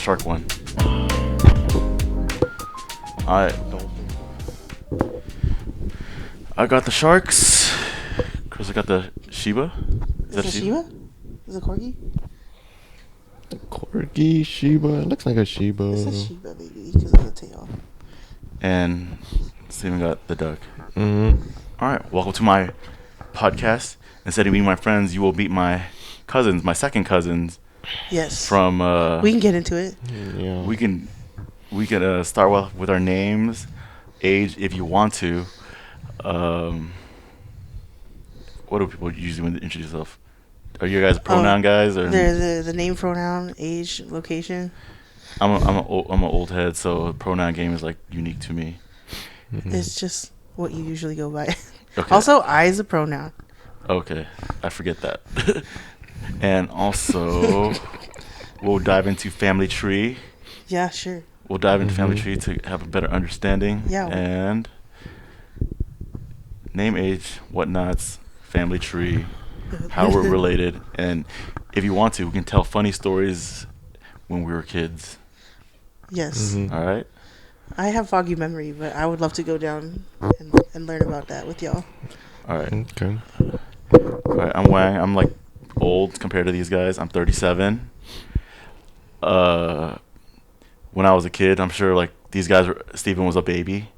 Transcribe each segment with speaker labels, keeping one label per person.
Speaker 1: shark one. I got the sharks. Chris, I got the Shiba.
Speaker 2: Is it a Shiba? Is it Corgi?
Speaker 3: Corgi, Shiba. It looks like a Shiba.
Speaker 2: It's a Shiba, baby, because of the tail.
Speaker 1: And Steven got the duck.
Speaker 3: Mm-hmm.
Speaker 1: All right, welcome to my podcast. Instead of meeting my friends, you will meet my cousins, my second cousins.
Speaker 2: Yes.
Speaker 1: From
Speaker 2: we can get into it.
Speaker 3: Yeah.
Speaker 1: We can start with our names, age, if you want to. What do people usually when they introduce themselves? Are you guys pronoun guys or?
Speaker 2: The name, pronoun, age, location.
Speaker 1: I'm an old head, so pronoun game is like unique to me.
Speaker 3: Mm-hmm.
Speaker 2: It's just what you usually go by.
Speaker 1: Okay.
Speaker 2: Also, I is a pronoun.
Speaker 1: Okay, I forget that. And also, we'll dive into family tree.
Speaker 2: Yeah, sure.
Speaker 1: We'll dive into family tree to have a better understanding.
Speaker 2: Yeah.
Speaker 1: And name, age, whatnots, family tree, how we're related, and if you want to, we can tell funny stories when we were kids.
Speaker 2: Yes.
Speaker 3: Mm-hmm.
Speaker 1: All right.
Speaker 2: I have foggy memory, but I would love to go down and learn about that with y'all.
Speaker 1: All right.
Speaker 3: Okay.
Speaker 1: All right. I'm Wang. I'm like old compared to these guys. I'm 37. When I was a kid, I'm sure like these guys were. Steven was a baby.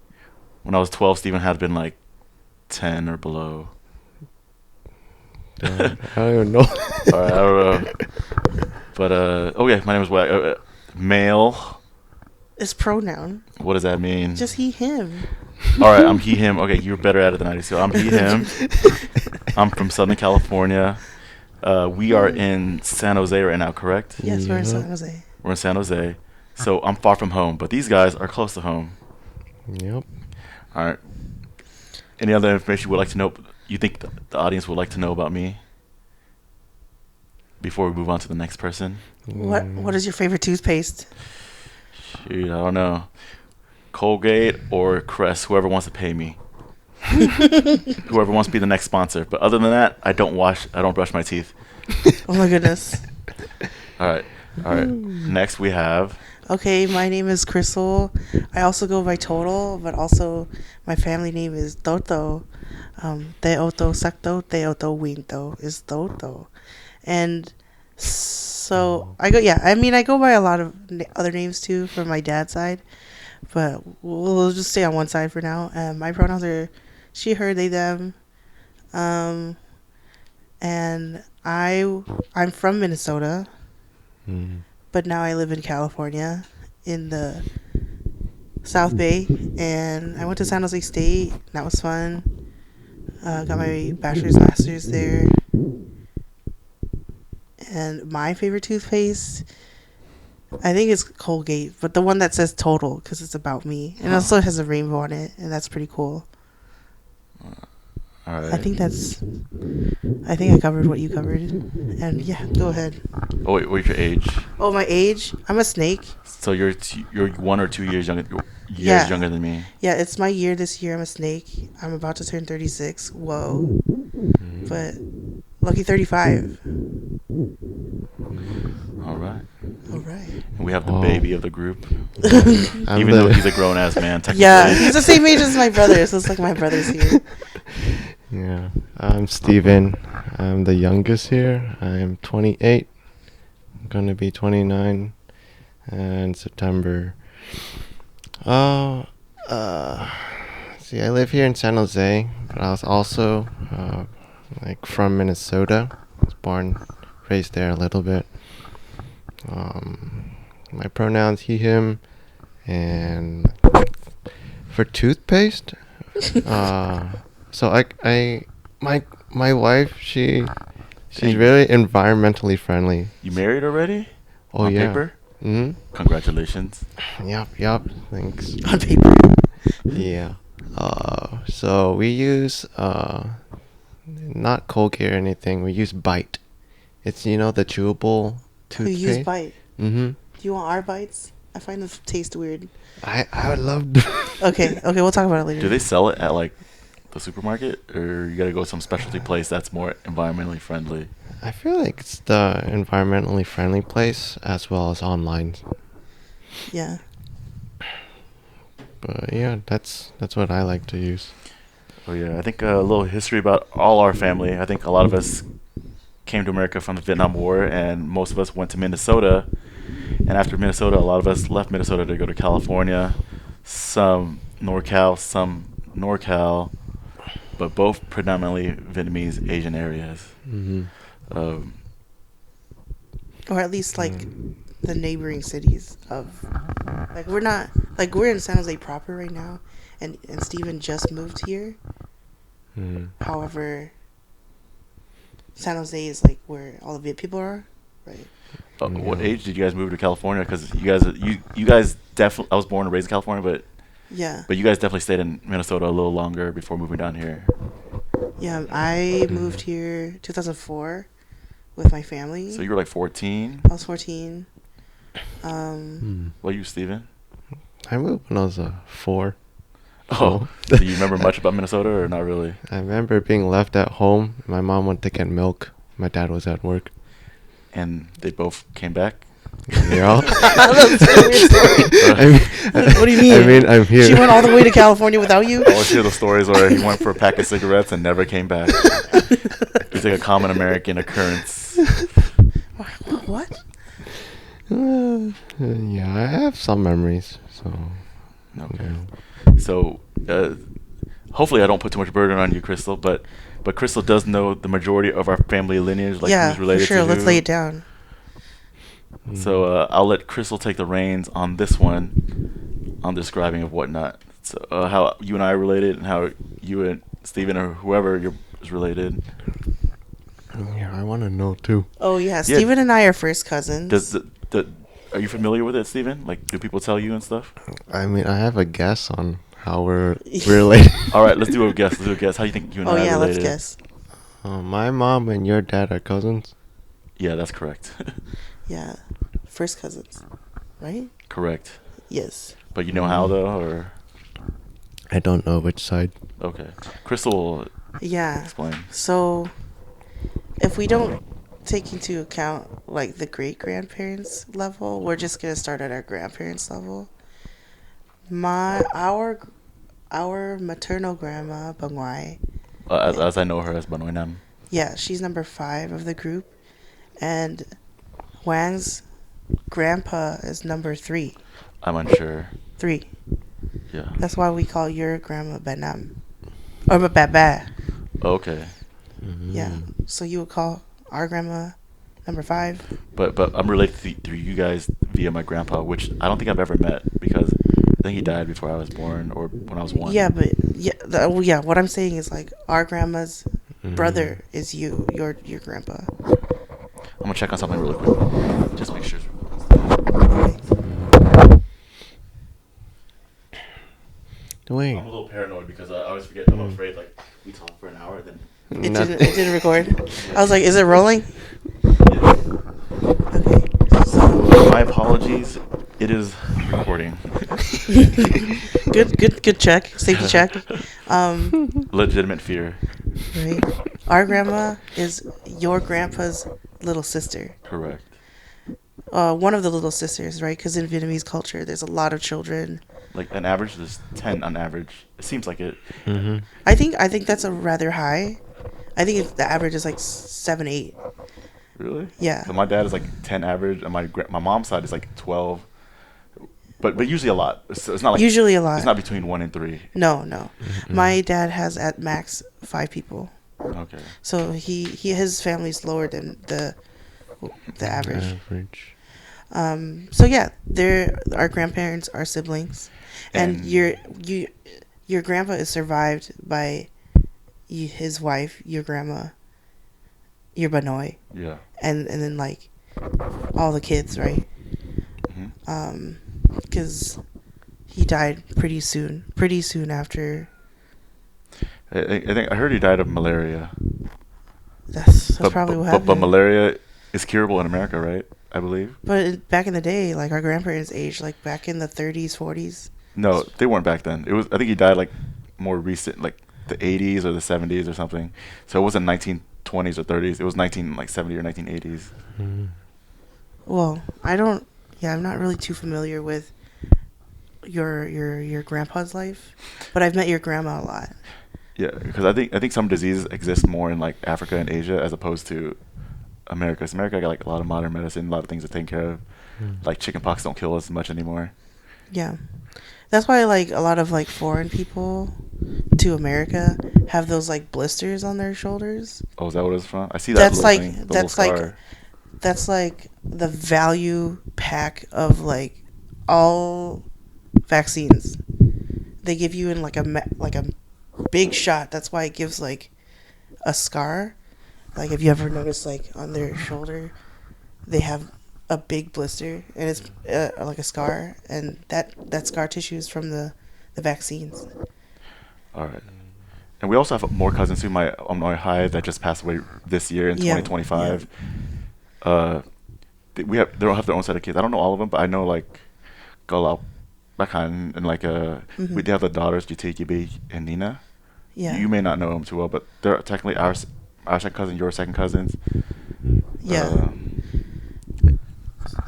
Speaker 1: When I was 12, Steven had been like 10 or below.
Speaker 3: I don't even know.
Speaker 1: All right, I don't know. But okay, my name is Wang. Male.
Speaker 2: It's pronoun.
Speaker 1: What does that mean?
Speaker 2: Just he, him.
Speaker 1: All right, I'm he, him. Okay, you're better at it than I do. So I'm he, him. I'm from Southern California. We are in San Jose right now, correct?
Speaker 2: Yes, we're in San Jose.
Speaker 1: We're in San Jose. So I'm far from home, but these guys are close to home.
Speaker 3: Yep.
Speaker 1: All right. Any other information you would like to know? You think the audience would like to know about me? Before we move on to the next person?
Speaker 2: What is your favorite toothpaste?
Speaker 1: Shoot, I don't know. Colgate or Crest, whoever wants to pay me. Whoever wants to be the next sponsor. But other than that, I don't brush my teeth.
Speaker 2: Oh my goodness.
Speaker 1: All right. Next we have.
Speaker 2: Okay, my name is Crystal. I also go by Total, but also my family name is Toto. Te Oto Sakto, Te Oto Winto is Toto. And so I go by a lot of other names too from my dad's side, but we'll just stay on one side for now. My pronouns are she, her, they, them. And I'm from Minnesota, but now I live in California in the South Bay, and I went to San Jose State. That was fun. Got my bachelor's, master's there. And my favorite toothpaste, I think it's Colgate, but the one that says Total because it's about me, and also has a rainbow on it, and that's pretty cool.
Speaker 1: All right.
Speaker 2: I think I covered what you covered, and yeah, go ahead.
Speaker 1: Oh wait, what's your age?
Speaker 2: Oh, my age? I'm a snake.
Speaker 1: So you're 1 or 2 years younger.
Speaker 2: Yeah.
Speaker 1: Younger than me.
Speaker 2: Yeah, it's my year this year. I'm a snake. I'm about to turn 36. Whoa. But lucky 35.
Speaker 1: All right. And we have the baby of the group. Even though he's a grown ass man, technically.
Speaker 2: Yeah, he's the same age as my brother, so it's like my brother's here.
Speaker 3: Yeah. I'm Steven. I'm the youngest here. I'm 28. I'm going to be 29 in September. See, I live here in San Jose, but I was also from Minnesota. I was born, raised there a little bit. My pronouns he, him, and for toothpaste, so my wife, she's very environmentally friendly.
Speaker 1: You married already?
Speaker 3: Oh,
Speaker 1: On
Speaker 3: yeah.
Speaker 1: paper?
Speaker 3: Mm-hmm.
Speaker 1: Congratulations.
Speaker 3: Yep. Thanks.
Speaker 2: On paper.
Speaker 3: Yeah. So we use not Colgate or anything. We use Bite. It's the chewable toothpaste.
Speaker 2: We use Bite.
Speaker 3: Mm-hmm.
Speaker 2: Do you want our bites? I find them taste weird.
Speaker 3: I would love to.
Speaker 2: Okay, we'll talk about it later.
Speaker 1: Do they sell it at like the supermarket, or you gotta go to some specialty place that's more environmentally friendly?
Speaker 3: I feel like it's the environmentally friendly place as well as online.
Speaker 2: Yeah.
Speaker 3: But yeah, that's what I like to use.
Speaker 1: Oh yeah, I think a little history about all our family. I think a lot of us came to America from the Vietnam War, and most of us went to Minnesota. And after Minnesota, a lot of us left Minnesota to go to California. Some NorCal, some NorCal, but both predominantly Vietnamese Asian areas.
Speaker 3: Mm-hmm.
Speaker 1: Um,
Speaker 2: Or at least like the neighboring cities of, like, we're not, like, we're in San Jose proper right now, and Steven just moved here.
Speaker 3: Mm-hmm.
Speaker 2: However, San Jose is like where all the Viet people are, right?
Speaker 1: What age did you guys move to California? Because you guys definitely. I was born and raised in California,
Speaker 2: Yeah.
Speaker 1: but you guys definitely stayed in Minnesota a little longer before moving down here.
Speaker 2: Yeah, I moved here 2004 with my family.
Speaker 1: So you were like 14.
Speaker 2: I was 14.
Speaker 1: What are you, Steven?
Speaker 3: I moved when I was 4.
Speaker 1: Oh, do you remember much about Minnesota or not really?
Speaker 3: I remember being left at home. My mom went to get milk. My dad was at work.
Speaker 1: And they both came back?
Speaker 3: Yeah.
Speaker 2: That's a weird story. What do you mean?
Speaker 3: I mean, I'm here.
Speaker 2: She went all the way to California without you?
Speaker 1: I always hear the stories where he went for a pack of cigarettes and never came back. It's like a common American occurrence.
Speaker 2: What?
Speaker 3: Yeah, I have some memories. So.
Speaker 1: Okay.
Speaker 3: Yeah.
Speaker 1: So, hopefully I don't put too much burden on you, Crystal, but Crystal does know the majority of our family lineage, like
Speaker 2: Yeah,
Speaker 1: who's related
Speaker 2: for sure.
Speaker 1: to
Speaker 2: Let's
Speaker 1: who.
Speaker 2: lay it down.
Speaker 1: So I'll let Crystal take the reins on this one, on describing of whatnot. So how you and I are related, and how you and Steven or whoever is related.
Speaker 3: Yeah, I want to know too.
Speaker 2: Oh, yeah. Steven and I are first cousins.
Speaker 1: Are you familiar with it, Steven? Like, do people tell you and stuff?
Speaker 3: I mean, I have a guess on how we're related.
Speaker 1: All right, let's do a guess. How do you think you and I are
Speaker 2: yeah,
Speaker 1: related?
Speaker 2: let's guess.
Speaker 3: My mom and your dad are cousins.
Speaker 1: Yeah, that's correct.
Speaker 2: Yeah. First cousins. Right?
Speaker 1: Correct.
Speaker 2: Yes.
Speaker 1: But you know how, though, or?
Speaker 3: I don't know which side.
Speaker 1: Okay. Crystal will
Speaker 2: Yeah.
Speaker 1: explain.
Speaker 2: So, if we don't take into account like the great grandparents level, we're just gonna start at our grandparents level. Our maternal grandma Bangwai,
Speaker 1: As I know her as Banoy Nam.
Speaker 2: yeah, she's number 5 of the group, and Wang's grandpa is number 3.
Speaker 1: I'm unsure.
Speaker 2: 3.
Speaker 1: Yeah.
Speaker 2: That's why we call your grandma Benam, or Baba.
Speaker 1: Okay.
Speaker 2: Yeah. So you would call our grandma number 5.
Speaker 1: But I'm related to you guys via my grandpa, which I don't think I've ever met because I think he died before I was born or when I was 1.
Speaker 2: Yeah, but yeah. What I'm saying is like our grandma's brother is your grandpa.
Speaker 1: I'm gonna check on something really quick. Just make sure.
Speaker 3: Wait.
Speaker 1: I'm a little paranoid because I always forget. I'm afraid like we talk for an hour then.
Speaker 2: It didn't record. I was like, is it rolling?
Speaker 1: Yeah.
Speaker 2: Okay. So
Speaker 1: My apologies. It is recording.
Speaker 2: good check. Safety check.
Speaker 1: Legitimate fear.
Speaker 2: Right. Our grandma is your grandpa's little sister.
Speaker 1: Correct.
Speaker 2: One of the little sisters, right? Because in Vietnamese culture, there's a lot of children.
Speaker 1: Like an average, there's 10 on average. It seems like it.
Speaker 2: I think that's a rather high. I think the average is like 7, 8.
Speaker 1: Really?
Speaker 2: Yeah.
Speaker 1: So my dad is like 10 average, and my mom's side is like 12. But usually a lot. It's not like
Speaker 2: Usually a lot.
Speaker 1: It's not between 1 and 3.
Speaker 2: No. My dad has at max 5 people.
Speaker 1: Okay.
Speaker 2: So his family's lower than the average. So yeah, our grandparents are siblings, and your grandpa is survived by his wife, your grandma, your Banoy,
Speaker 1: Yeah.
Speaker 2: and then like all the kids, right? Because he died pretty soon after.
Speaker 1: I think I heard he died of malaria.
Speaker 2: That's probably what happened.
Speaker 1: But malaria is curable in America, right? I believe.
Speaker 2: But back in the day, like our grandparents' age, like back in the 30s, 40s.
Speaker 1: No, they weren't back then. It was. I think he died like more recent, like the 80s or the 70s or something. So it wasn't 1920s or 30s. It was 1970 or 1980s.
Speaker 2: Well, I don't Yeah, I'm not really too familiar with your grandpa's life, but I've met your grandma a lot.
Speaker 1: Yeah, because I think some diseases exist more in like Africa and Asia as opposed to America. 'Cause America got like a lot of modern medicine, a lot of things to take care of.
Speaker 3: Mm.
Speaker 1: Like chickenpox don't kill us much anymore.
Speaker 2: Yeah. That's why like a lot of like foreign people to America have those like blisters on their shoulders.
Speaker 1: Oh, is that what it's from? I see that
Speaker 2: That's
Speaker 1: little
Speaker 2: like
Speaker 1: thing, the little
Speaker 2: that's like
Speaker 1: scar.
Speaker 2: that's like the value pack of like all vaccines. They give you in like like a big shot. That's why it gives like a scar. Like if you ever notice like on their shoulder, they have a big blister and it's like a scar, and that scar tissue is from the vaccines.
Speaker 1: All right. And we also have more cousins who my high that just passed away this year in
Speaker 2: Yeah,
Speaker 1: 2025. Uh, they don't have their own set of kids. I don't know all of them, but I know like Galau, Bakan, and like
Speaker 2: Mhm.
Speaker 1: we do have the daughters Jutikibi and Nina.
Speaker 2: Yeah.
Speaker 1: You may not know them too well, but they're technically our second cousin, your second cousins.
Speaker 2: Yeah.
Speaker 1: Uh,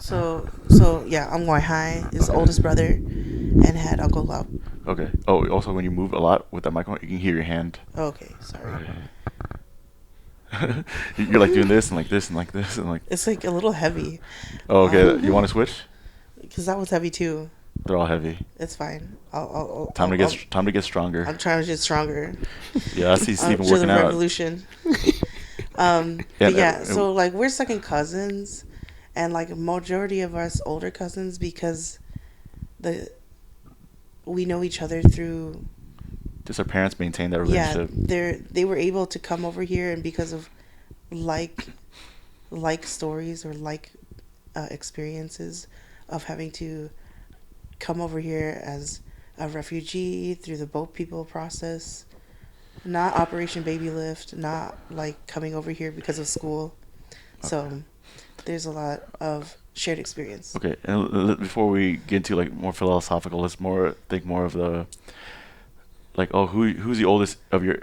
Speaker 2: So yeah, Nguyen Hai is the
Speaker 1: Okay.
Speaker 2: oldest brother, and had Uncle Lau.
Speaker 1: Okay. Oh, also when you move a lot with that microphone, you can hear your hand.
Speaker 2: Okay, sorry.
Speaker 1: You're like doing this and like this and like this and like.
Speaker 2: It's like a little heavy.
Speaker 1: Oh, okay. You want to switch?
Speaker 2: Because that was heavy too.
Speaker 1: They're all heavy.
Speaker 2: It's fine.
Speaker 1: Time to get stronger.
Speaker 2: I'm trying to get stronger.
Speaker 1: Yeah, I see Steven
Speaker 2: To
Speaker 1: working
Speaker 2: the
Speaker 1: out.
Speaker 2: revolution.
Speaker 1: And,
Speaker 2: But yeah, so like we're second cousins, and like a majority of us older cousins, because we know each other through.
Speaker 1: just our parents maintain that
Speaker 2: Yeah,
Speaker 1: relationship.
Speaker 2: they were able to come over here, and because of like stories or like experiences of having to come over here as a refugee through the boat people process, not Operation Baby Lift, not like coming over here because of school. So there's a lot of shared experience.
Speaker 1: Okay, and before we get into like more philosophical, let's think more of the like who's the oldest of your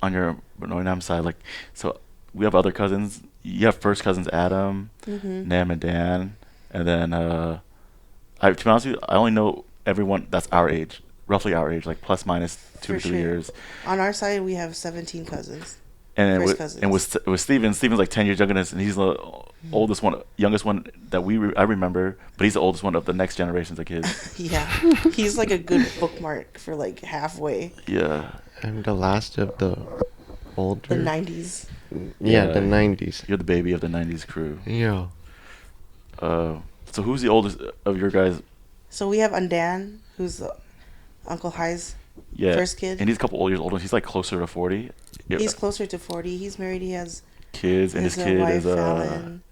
Speaker 1: on your Nam side? Like, so we have other cousins. You have first cousins Adam,
Speaker 2: Mm-hmm.
Speaker 1: Nam, and Dan, and then to be honest with you, I only know everyone that's our age, roughly our age, like plus minus 2
Speaker 2: For
Speaker 1: to 3
Speaker 2: sure.
Speaker 1: years.
Speaker 2: On our side, we have 17 cousins.
Speaker 1: And then
Speaker 2: First
Speaker 1: with Steven's like 10 years younger than us, and he's the oldest one, youngest one that I remember, but he's the oldest one of the next generations of kids.
Speaker 2: Yeah, he's like a good bookmark for like halfway.
Speaker 1: Yeah.
Speaker 3: I'm the last of the older.
Speaker 2: The 90s.
Speaker 3: Yeah,
Speaker 1: Yeah.
Speaker 3: the 90s.
Speaker 1: You're the baby of the 90s crew.
Speaker 3: Yeah.
Speaker 1: So who's the oldest of your guys?
Speaker 2: So we have Andan, who's Uncle Hai's
Speaker 1: Yeah.
Speaker 2: first kid.
Speaker 1: And he's a couple old years older. He's like closer to 40. Yeah.
Speaker 2: He's closer to 40. He's married. He has
Speaker 1: Kids, and his kid
Speaker 2: wife,
Speaker 1: is
Speaker 2: Fallon.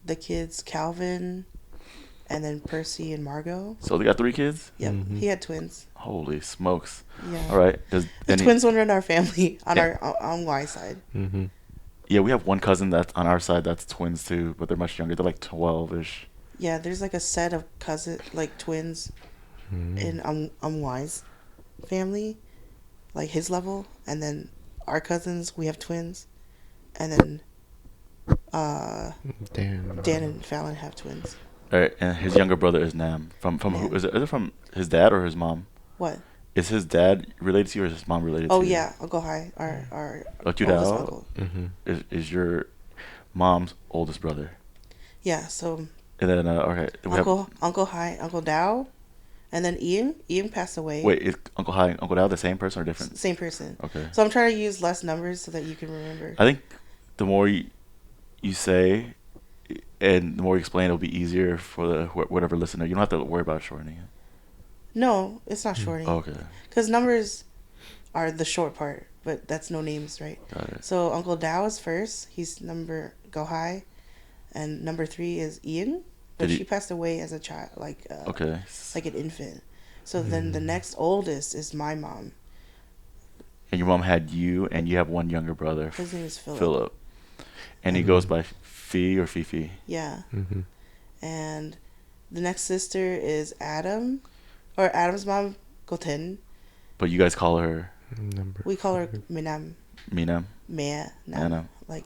Speaker 2: The kids, Calvin, and then Percy and Margot.
Speaker 1: So they got 3 kids?
Speaker 2: Yep,
Speaker 3: Mhm.
Speaker 2: he had twins.
Speaker 1: Holy smokes.
Speaker 2: Yeah.
Speaker 1: All right.
Speaker 2: The twins run in our family on
Speaker 1: Yeah.
Speaker 2: our on Y side.
Speaker 3: Mm-hmm.
Speaker 1: Yeah, we have one cousin that's on our side that's twins too, but they're much younger. They're like 12-ish.
Speaker 2: Yeah, there's like a set of like twins
Speaker 3: Mm-hmm.
Speaker 2: in Y's family, like his level, and then our cousins, we have twins, and then
Speaker 3: Dan.
Speaker 2: Dan and Fallon have twins.
Speaker 1: All right, and his younger brother is Nam. From who
Speaker 2: Nam.
Speaker 1: is it from his dad or his mom?
Speaker 2: What?
Speaker 1: Is his dad related to you or is his mom related
Speaker 2: Oh
Speaker 1: to you?
Speaker 2: yeah, Uncle Hai, our
Speaker 1: Like your
Speaker 2: oldest
Speaker 1: dad
Speaker 2: uncle.
Speaker 3: Mm-hmm.
Speaker 1: is your mom's oldest brother.
Speaker 2: Yeah, so
Speaker 1: And then okay, we have
Speaker 2: Uncle Hai, Uncle Dao, and then Ian. Ian passed away.
Speaker 1: wait, is Uncle Hai and Uncle Dao the same person or different?
Speaker 2: Same person.
Speaker 1: Okay.
Speaker 2: So I'm trying to use less numbers so that you can remember.
Speaker 1: I think the more you say and the more you explain, it'll be easier for the whatever listener. You don't have to worry about shortening it.
Speaker 2: No, it's not shorting.
Speaker 1: Okay.
Speaker 2: Because numbers are the short part, but that's no names, right?
Speaker 1: Got it.
Speaker 2: So Uncle Dao is first. He's number go high, and number 3 is Ian, but
Speaker 1: Did he-
Speaker 2: she passed away as a child, like
Speaker 1: Okay.
Speaker 2: like an infant. So then the next oldest is my mom.
Speaker 1: And your mom had you, and you have one younger brother,
Speaker 2: His name is Philip.
Speaker 1: Philip. And he goes by Fee or Fifi.
Speaker 2: Yeah,
Speaker 3: Mm-hmm.
Speaker 2: and the next sister is Adam, or Adam's mom, Goten.
Speaker 1: But you guys call her
Speaker 3: Number.
Speaker 2: We call her Minam,
Speaker 1: Mina.
Speaker 2: Mea,
Speaker 1: Anna.
Speaker 2: Nam, like,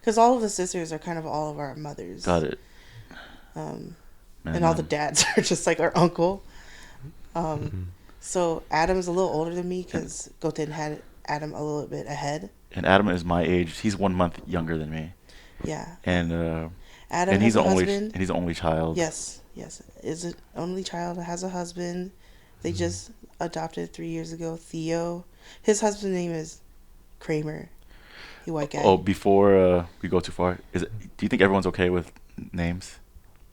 Speaker 2: because all of the sisters are kind of all of our mothers.
Speaker 1: Got it.
Speaker 2: and all the dads are just like our uncle.
Speaker 3: Mm-hmm.
Speaker 2: So Adam's a little older than me because Goten had Adam a little bit ahead.
Speaker 1: And Adam is my age. He's 1 month younger than me.
Speaker 2: Yeah.
Speaker 1: And
Speaker 2: Adam
Speaker 1: and
Speaker 2: has
Speaker 1: he's
Speaker 2: a
Speaker 1: the only
Speaker 2: husband.
Speaker 1: and he's the only child.
Speaker 2: Yes, is an only child, has a husband. They just adopted 3 years ago. Theo, his husband's name is Kramer. He white guy.
Speaker 1: Oh, before we go too far, do you think everyone's okay with names?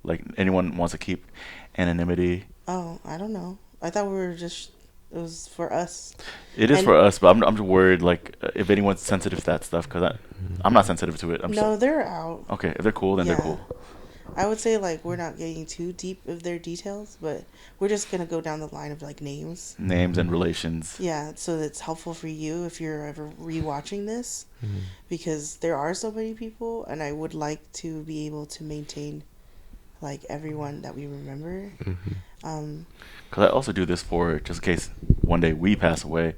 Speaker 1: Like anyone wants to keep anonymity?
Speaker 2: Oh, I don't know. I thought we were just, it was for us.
Speaker 1: It is
Speaker 2: And-
Speaker 1: for us, but I'm just worried like if anyone's sensitive to that stuff because I'm not sensitive to it.
Speaker 2: No, they're out.
Speaker 1: Okay, if they're cool, then they're
Speaker 2: Yeah.
Speaker 1: cool.
Speaker 2: I would say like we're not getting too deep of their details, but we're just gonna go down the line of like names.
Speaker 1: Names and relations.
Speaker 2: Yeah, so it's helpful for you if you're ever rewatching this, because there are so many people, and I would like to be able to maintain like everyone that we remember.
Speaker 1: Because I also do this for just in case one day we pass away.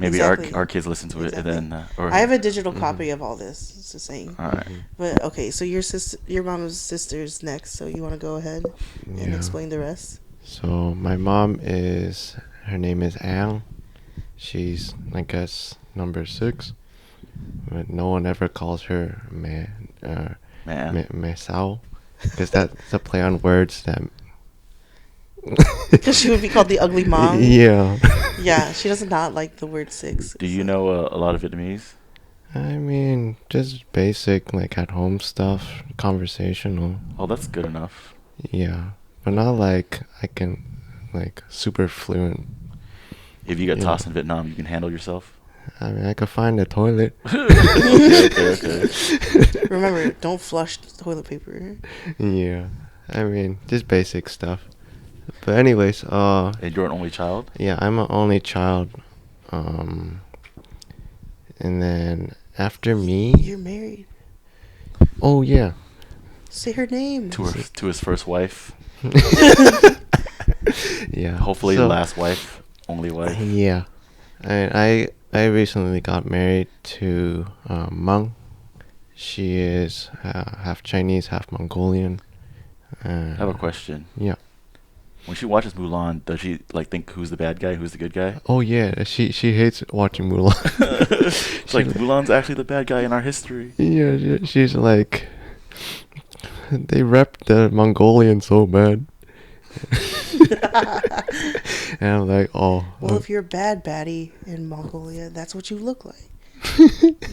Speaker 1: Maybe
Speaker 2: Exactly.
Speaker 1: our kids listen to it and then. Or,
Speaker 2: I have a digital copy of all this. It's just saying.
Speaker 1: All right.
Speaker 2: But okay, so your mom's sister's next. So you want to go ahead and
Speaker 3: Yeah.
Speaker 2: explain the rest?
Speaker 3: So my mom her name is Ang. She's, I guess, number 6. But no one ever calls her
Speaker 1: Man.
Speaker 3: Me Sao. Because that's a play on words that...
Speaker 2: Because she would be called the ugly mom.
Speaker 3: Yeah.
Speaker 2: Yeah, she does not like the word 6.
Speaker 1: Do you know a lot of Vietnamese?
Speaker 3: I mean, just basic, like, at-home stuff. Conversational.
Speaker 1: Oh, that's good enough.
Speaker 3: Yeah. But not like I can, like, super fluent.
Speaker 1: If you get
Speaker 3: Yeah.
Speaker 1: tossed in Vietnam, you can handle yourself.
Speaker 3: I mean, I could find a toilet.
Speaker 1: Okay.
Speaker 2: Remember, don't flush toilet paper.
Speaker 3: Yeah. I mean, just basic stuff. But anyways,
Speaker 1: And you're an only child?
Speaker 3: yeah, I'm an only child. And then after me,
Speaker 2: You're married.
Speaker 3: oh yeah,
Speaker 2: Say her name.
Speaker 1: To his first wife.
Speaker 3: yeah.
Speaker 1: Hopefully
Speaker 3: so,
Speaker 1: last wife. Only wife.
Speaker 3: Yeah, I recently got married to Meng. She is half Chinese, half Mongolian.
Speaker 1: I have a question.
Speaker 3: Yeah.
Speaker 1: When she watches Mulan, does she like think who's the bad guy, who's the good guy?
Speaker 3: Oh yeah, she hates watching Mulan.
Speaker 1: She's like, Mulan's actually the bad guy in our history.
Speaker 3: Yeah, she's like, they rep the Mongolian so bad. And I'm like, oh.
Speaker 2: Well, if you're a bad baddie in Mongolia, that's what you look like.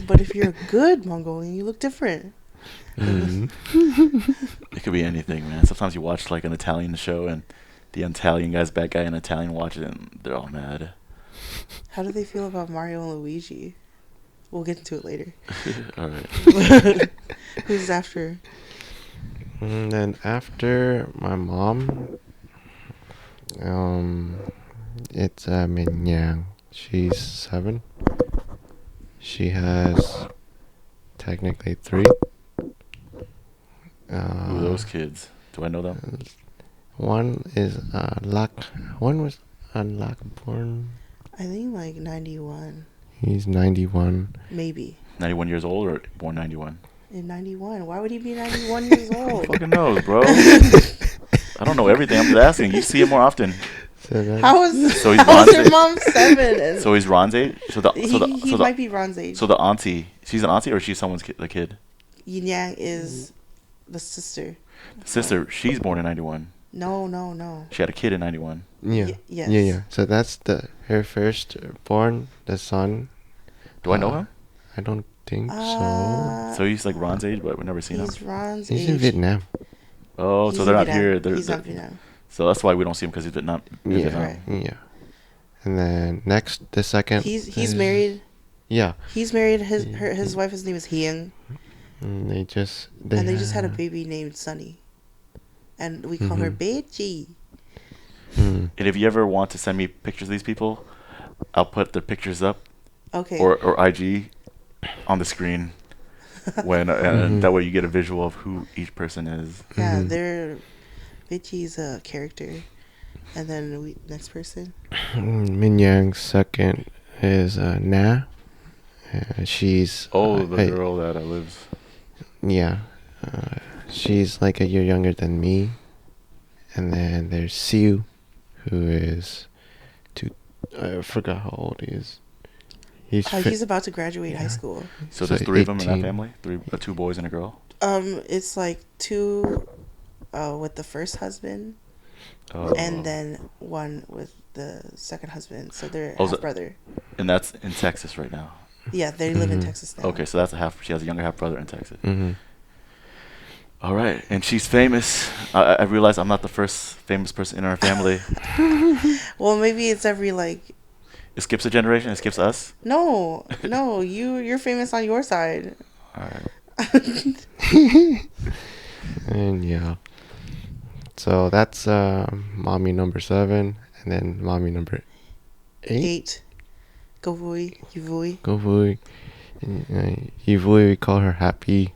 Speaker 2: But if you're a good Mongolian, you look different.
Speaker 3: Mhm.
Speaker 1: It could be anything, man. Sometimes you watch like an Italian show and the Italian guy's bad guy and Italian watch it and they're all mad.
Speaker 2: How do they feel about Mario and Luigi? We'll get into it later.
Speaker 1: All right.
Speaker 2: Who's after?
Speaker 3: And then after my mom, it's Min Yang. She's 7. She has technically 3.
Speaker 1: Who are those kids? Do I know them?
Speaker 3: One is One was Luck born.
Speaker 2: I think like 91.
Speaker 3: He's 91.
Speaker 2: Maybe.
Speaker 1: 91 years old or born 91?
Speaker 2: In 91. Why would he be 91 years
Speaker 1: Who
Speaker 2: old?
Speaker 1: fucking knows, bro? I don't know everything. I'm just asking. You see him more often.
Speaker 3: So that,
Speaker 2: How is,
Speaker 1: So he's
Speaker 2: how is
Speaker 1: Ron's
Speaker 2: your
Speaker 1: age?
Speaker 2: mom 7? And
Speaker 1: So he's Ron's age?
Speaker 2: he might be Ron's age.
Speaker 1: So the auntie, she's an auntie or she's someone's the kid?
Speaker 2: Yin Yang is the sister.
Speaker 1: Sister, she's born in 91.
Speaker 2: No.
Speaker 1: She had a kid in 91.
Speaker 3: yeah.
Speaker 2: Yes.
Speaker 3: Yeah. So that's her first born, the son.
Speaker 1: Do I know him?
Speaker 3: I don't think so.
Speaker 1: So he's like Ron's age, but we've never seen him.
Speaker 2: He's Ron's
Speaker 3: He's
Speaker 2: age.
Speaker 3: in Vietnam.
Speaker 1: Oh,
Speaker 2: He's
Speaker 1: so
Speaker 2: in
Speaker 1: they're not
Speaker 2: Vietnam.
Speaker 1: here.
Speaker 2: He's not Vietnam.
Speaker 1: So that's why we don't see him because he's Vietnam.
Speaker 3: Yeah.
Speaker 1: Vietnam.
Speaker 2: Right.
Speaker 3: Yeah. And then next, the second.
Speaker 2: He's
Speaker 3: is-
Speaker 2: married.
Speaker 3: Yeah.
Speaker 2: He's married. His wife, his name is Hieng,
Speaker 3: And they just
Speaker 2: had a baby named Sunny, and we call her
Speaker 3: Mhm.
Speaker 2: Bechi.
Speaker 3: Mm.
Speaker 1: And if you ever want to send me pictures of these people, I'll put the pictures up
Speaker 2: Okay.
Speaker 1: or IG on the screen when and that way you get a visual of who each person is.
Speaker 2: Yeah,
Speaker 3: Mhm.
Speaker 2: they're Bechi's a character, and then next person.
Speaker 3: Min Yang's second is Na. She's
Speaker 1: The girl that lives.
Speaker 3: Yeah. She's like a year younger than me. And then there's Siu, who is two. I forgot how old he is.
Speaker 2: He's about to graduate high school.
Speaker 1: So there's 3 of them in that
Speaker 3: 18.
Speaker 1: family? 2 boys and a girl?
Speaker 2: It's like 2 with the first husband,
Speaker 1: Oh.
Speaker 2: and then 1 with the second husband. So they're
Speaker 1: Oh, so-
Speaker 2: half brother.
Speaker 1: And that's in Texas right now.
Speaker 2: Yeah, they live in
Speaker 3: Mhm.
Speaker 2: Texas now.
Speaker 1: Okay, so that's she has a younger half brother in Texas.
Speaker 3: Mm-hmm.
Speaker 1: All right, and she's famous. I realize I'm not the first famous person in our family.
Speaker 2: Well, maybe it's every like.
Speaker 1: It skips a generation. It skips us.
Speaker 2: No, you're famous on your side.
Speaker 1: All right.
Speaker 3: And yeah. So that's mommy number 7, and then mommy number 8.
Speaker 2: 8. Go vui, you vui.
Speaker 3: Go vui. Yvui, we call her Happy,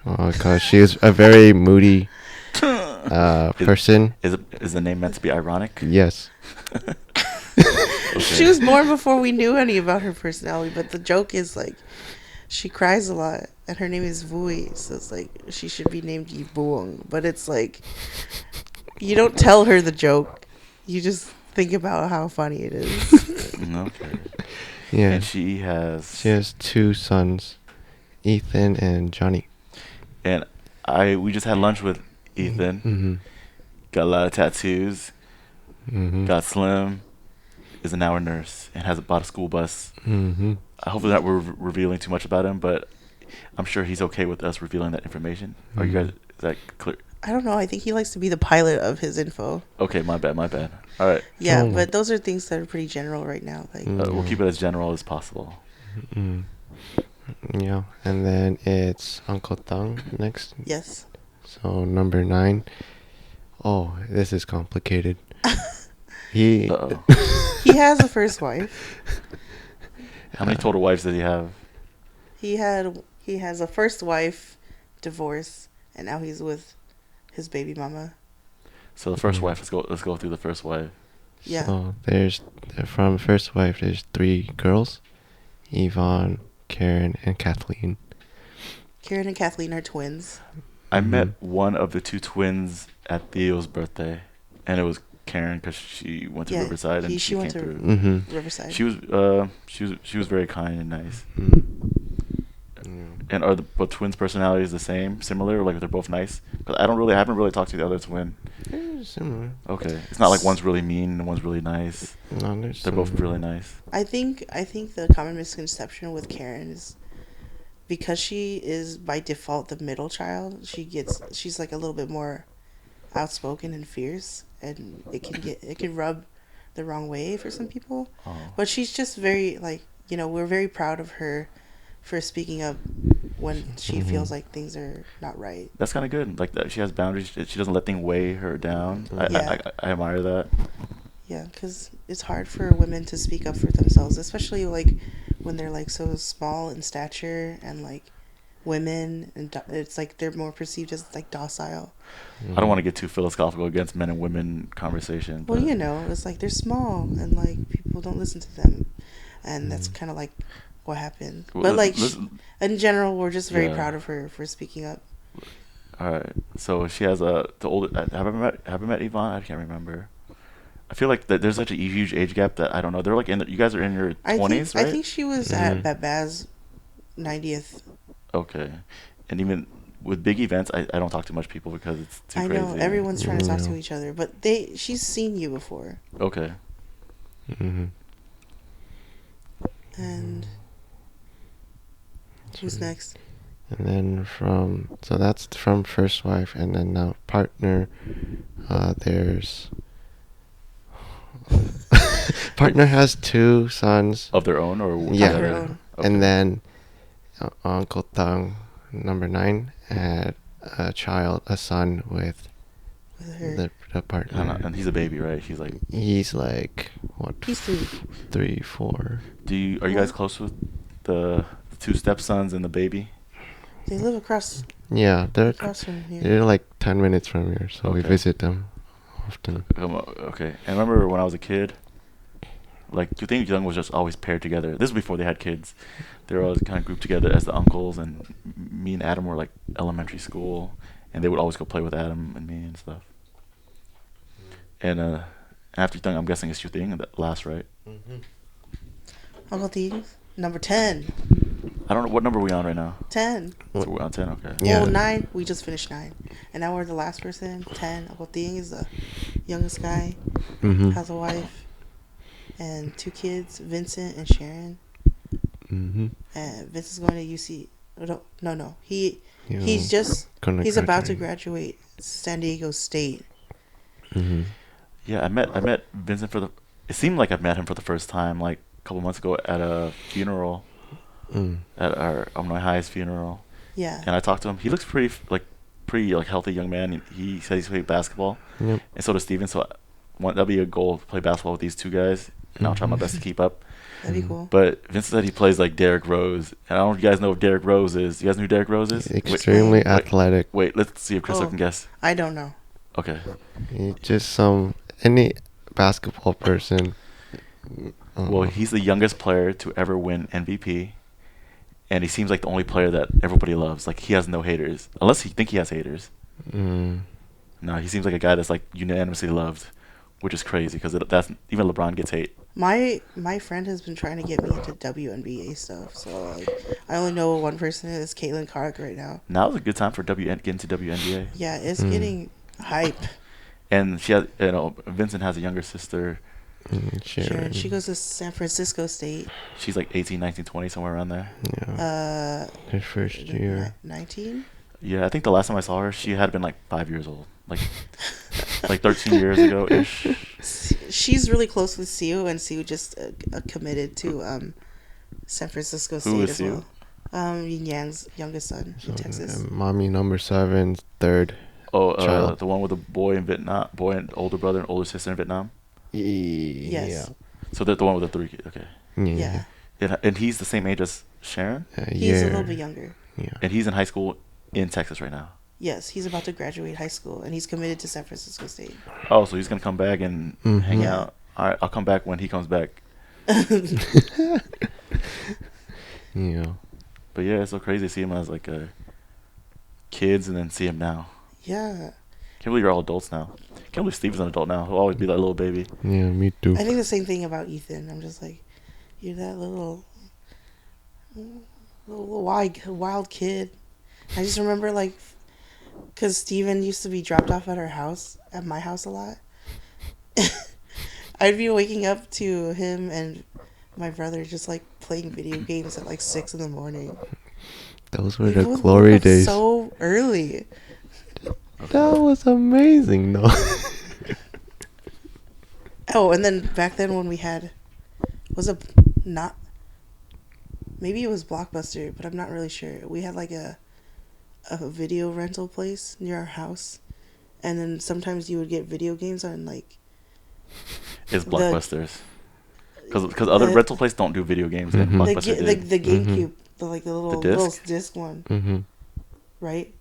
Speaker 3: because she is a very moody person.
Speaker 1: Is the name meant to be ironic?
Speaker 3: Yes.
Speaker 1: Okay.
Speaker 2: She was born before we knew any about her personality, but the joke is like she cries a lot, and her name is Vui, so it's like she should be named Yvong, but it's like you don't tell her the joke, you just think about how funny it is.
Speaker 1: Okay.
Speaker 3: Yeah.
Speaker 1: And she has
Speaker 3: 2 sons, Ethan and Johnny.
Speaker 1: And we just had lunch with Ethan.
Speaker 3: Mm-hmm.
Speaker 1: Got a lot of tattoos.
Speaker 3: Mm-hmm.
Speaker 1: Got slim. Is now a nurse and has bought a school bus.
Speaker 3: Mm-hmm.
Speaker 1: Hopefully not revealing too much about him, but I'm sure he's okay with us revealing that information. Are you guys? Is that clear?
Speaker 2: I don't know, I think he likes to be the pilot of his info.
Speaker 1: Okay, my bad. All right.
Speaker 2: Yeah,
Speaker 3: Oh.
Speaker 2: but those are things that are pretty general right now. Like,
Speaker 1: We'll keep it as general as possible.
Speaker 3: Mm. Yeah, and then it's Uncle Tang next.
Speaker 2: yes.
Speaker 3: So number 9. Oh, this is complicated. He
Speaker 1: Uh-oh.
Speaker 2: He has a first wife.
Speaker 1: How many total wives did he have?
Speaker 2: He has a first wife, divorce, and now he's with his baby mama.
Speaker 1: So the first
Speaker 3: Mhm.
Speaker 1: wife. Let's go through the first wife.
Speaker 2: Yeah.
Speaker 3: So there's from first wife. There's 3 girls, Yvonne, Karen, and Kathleen.
Speaker 2: Karen and Kathleen are twins.
Speaker 1: I met
Speaker 3: Mhm.
Speaker 1: one of the 2 twins at Theo's birthday, and it was Karen because she went to
Speaker 2: Yeah,
Speaker 1: Riverside and
Speaker 2: she
Speaker 1: she
Speaker 2: went
Speaker 1: came
Speaker 2: to
Speaker 1: through.
Speaker 3: Mm-hmm.
Speaker 2: Riverside.
Speaker 1: She was very kind and nice.
Speaker 3: Yeah.
Speaker 1: And are both twins' personalities the same, similar, or like they're both nice? Because I haven't really talked to the other twin.
Speaker 3: They're similar.
Speaker 1: Okay, it's not like one's really mean and one's really nice.
Speaker 3: No,
Speaker 1: They're both really nice.
Speaker 2: I think the common misconception with Karen is because she is by default the middle child, she's like a little bit more outspoken and fierce, and it can rub the wrong way for some people.
Speaker 1: Oh.
Speaker 2: But she's just very like, we're very proud of her for speaking up when she
Speaker 3: Mhm.
Speaker 2: feels like things are not right.
Speaker 1: That's kind of good. Like that, she has boundaries. She doesn't let things weigh her down.
Speaker 2: Yeah.
Speaker 1: I admire that.
Speaker 2: Yeah, because it's hard for women to speak up for themselves, especially like when they're like so small in stature and like women, and it's like they're more perceived as like docile.
Speaker 1: I don't want to get too philosophical against men and women conversation.
Speaker 2: Well,
Speaker 1: but
Speaker 2: it's like they're small and like people don't listen to them, and that's kind of like what happened.
Speaker 1: Well,
Speaker 2: But like in general, we're just very
Speaker 1: Yeah.
Speaker 2: proud of her for speaking up.
Speaker 1: All right. So she has the older. Have I met Yvonne? I can't remember. I feel like that there's such a huge age gap that I don't know. They're like you guys are in your 20s, right?
Speaker 2: I think she was at Babaz 90th.
Speaker 1: Okay. And even with big events, I don't talk to much people because it's too
Speaker 2: I
Speaker 1: crazy.
Speaker 2: know everyone's trying to talk to
Speaker 3: Yeah.
Speaker 2: each other, but she's seen you before,
Speaker 1: Okay.
Speaker 3: Mm-hmm.
Speaker 2: and who's next?
Speaker 3: And then that's from first wife, and then now partner. There's partner has 2 sons,
Speaker 1: Of their own or
Speaker 3: Yeah.
Speaker 2: Of her
Speaker 1: together?
Speaker 2: own.
Speaker 1: Okay.
Speaker 3: and then Uncle Tang, number 9, had a son with
Speaker 2: With her.
Speaker 3: the partner.
Speaker 1: And he's a baby, right? She's like,
Speaker 3: He's like what?
Speaker 2: He's 3.
Speaker 3: 3, 4.
Speaker 1: are you guys close with the 2 stepsons and the baby?
Speaker 2: They live across
Speaker 3: Yeah, they're
Speaker 2: from here.
Speaker 3: they're like 10 minutes from here, so we
Speaker 1: Okay.
Speaker 3: visit them often.
Speaker 1: Okay. And remember when I was a kid, like you think Young was just always paired together. This was before they had kids. They were always kind of grouped together as the uncles, and me and Adam were like elementary school, and they would always go play with Adam and me and stuff. And after Thing, I'm guessing it's Yu Thing that last, right?
Speaker 3: Mm-hmm.
Speaker 2: Uncle Things, number 10.
Speaker 1: I don't know what number are we on right now.
Speaker 2: 10.
Speaker 1: So we're on 10. Okay.
Speaker 3: Yeah.
Speaker 2: Well, 9. We just finished 9. And now we're the last person. 10. Uncle Thing is the youngest guy.
Speaker 3: Mm-hmm.
Speaker 2: Has a wife. And 2 kids, Vincent and Sharon.
Speaker 3: Mm-hmm.
Speaker 2: And Vince is going to UC. No. He's
Speaker 3: He's
Speaker 2: about to graduate San Diego State.
Speaker 3: Mm-hmm.
Speaker 1: Yeah, I met Vincent it seemed like I met him for the first time like a couple months ago at a funeral, at our Illinois High's funeral.
Speaker 2: Yeah.
Speaker 1: And I talked to him. He looks pretty healthy young man. He said he's played basketball,
Speaker 3: Yep.
Speaker 1: and so does Steven. So that'll be a goal to play basketball with these 2 guys, and I'll try my best to keep up.
Speaker 2: That'd be cool.
Speaker 1: But Vincent said he plays like Derrick Rose, and I don't know if you guys know what Derrick Rose is. You guys know who Derrick Rose is?
Speaker 3: Extremely athletic.
Speaker 1: Wait, let's see if Chris can guess.
Speaker 2: I don't know.
Speaker 1: Okay.
Speaker 3: He's just any basketball person.
Speaker 1: Well, he's the youngest player to ever win MVP, and he seems like the only player that everybody loves. Like, he has no haters, unless you think he has haters. No, he seems like a guy that's like unanimously loved, which is crazy because that's even LeBron gets hate.
Speaker 2: My friend has been trying to get me into WNBA stuff, so like I only know one person is Caitlin Clark right now.
Speaker 1: Now's a good time for get into WNBA.
Speaker 2: Yeah, it's getting hype.
Speaker 1: And Vincent has a younger sister.
Speaker 2: Sharon. She goes to San Francisco State.
Speaker 1: She's like 18, 19, 20, somewhere around there.
Speaker 3: Yeah. Her first year.
Speaker 2: 19?
Speaker 1: Yeah, I think the last time I saw her, she had been like 5 years old. Like 13 years ago-ish.
Speaker 2: She's really close with Siu, and Siu just committed to San Francisco State as well. Yang's youngest son in Texas.
Speaker 3: Mommy number 7, third.
Speaker 1: The one with a boy in Vietnam, and older brother and older sister in Vietnam.
Speaker 2: Yes.
Speaker 3: Yeah.
Speaker 1: So they're the one with the 3 kids. Okay.
Speaker 2: Yeah.
Speaker 1: And he's the same age as Sharon.
Speaker 2: He's a little bit younger.
Speaker 3: Yeah.
Speaker 1: And he's in high school in Texas right now.
Speaker 2: Yes, he's about to graduate high school, and he's committed to San Francisco State.
Speaker 1: Oh, so he's gonna come back and hang out. All right, I'll come back when he comes back.
Speaker 3: Yeah.
Speaker 1: But yeah, it's so crazy to see him as like kids and then see him now.
Speaker 2: Yeah.
Speaker 1: Can't believe you're all adults now. Can't believe Steve's an adult now. He'll always be that little baby.
Speaker 3: Yeah, me too.
Speaker 2: I think the same thing about Ethan. I'm just like, you're that little wild kid. I just remember like, because Steven used to be dropped off at my house a lot. I'd be waking up to him and my brother just like playing video games at like 6 a.m.
Speaker 3: Those were the glory days.
Speaker 2: So early.
Speaker 3: That was amazing, though.
Speaker 2: Oh, and then back then when we had, maybe it was Blockbuster, but I'm not really sure. We had like a video rental place near our house, and then sometimes you would get video games on like.
Speaker 1: It's Blockbusters. Because other rental places don't do video games. And Blockbuster did.
Speaker 2: The GameCube, the little disc one, right?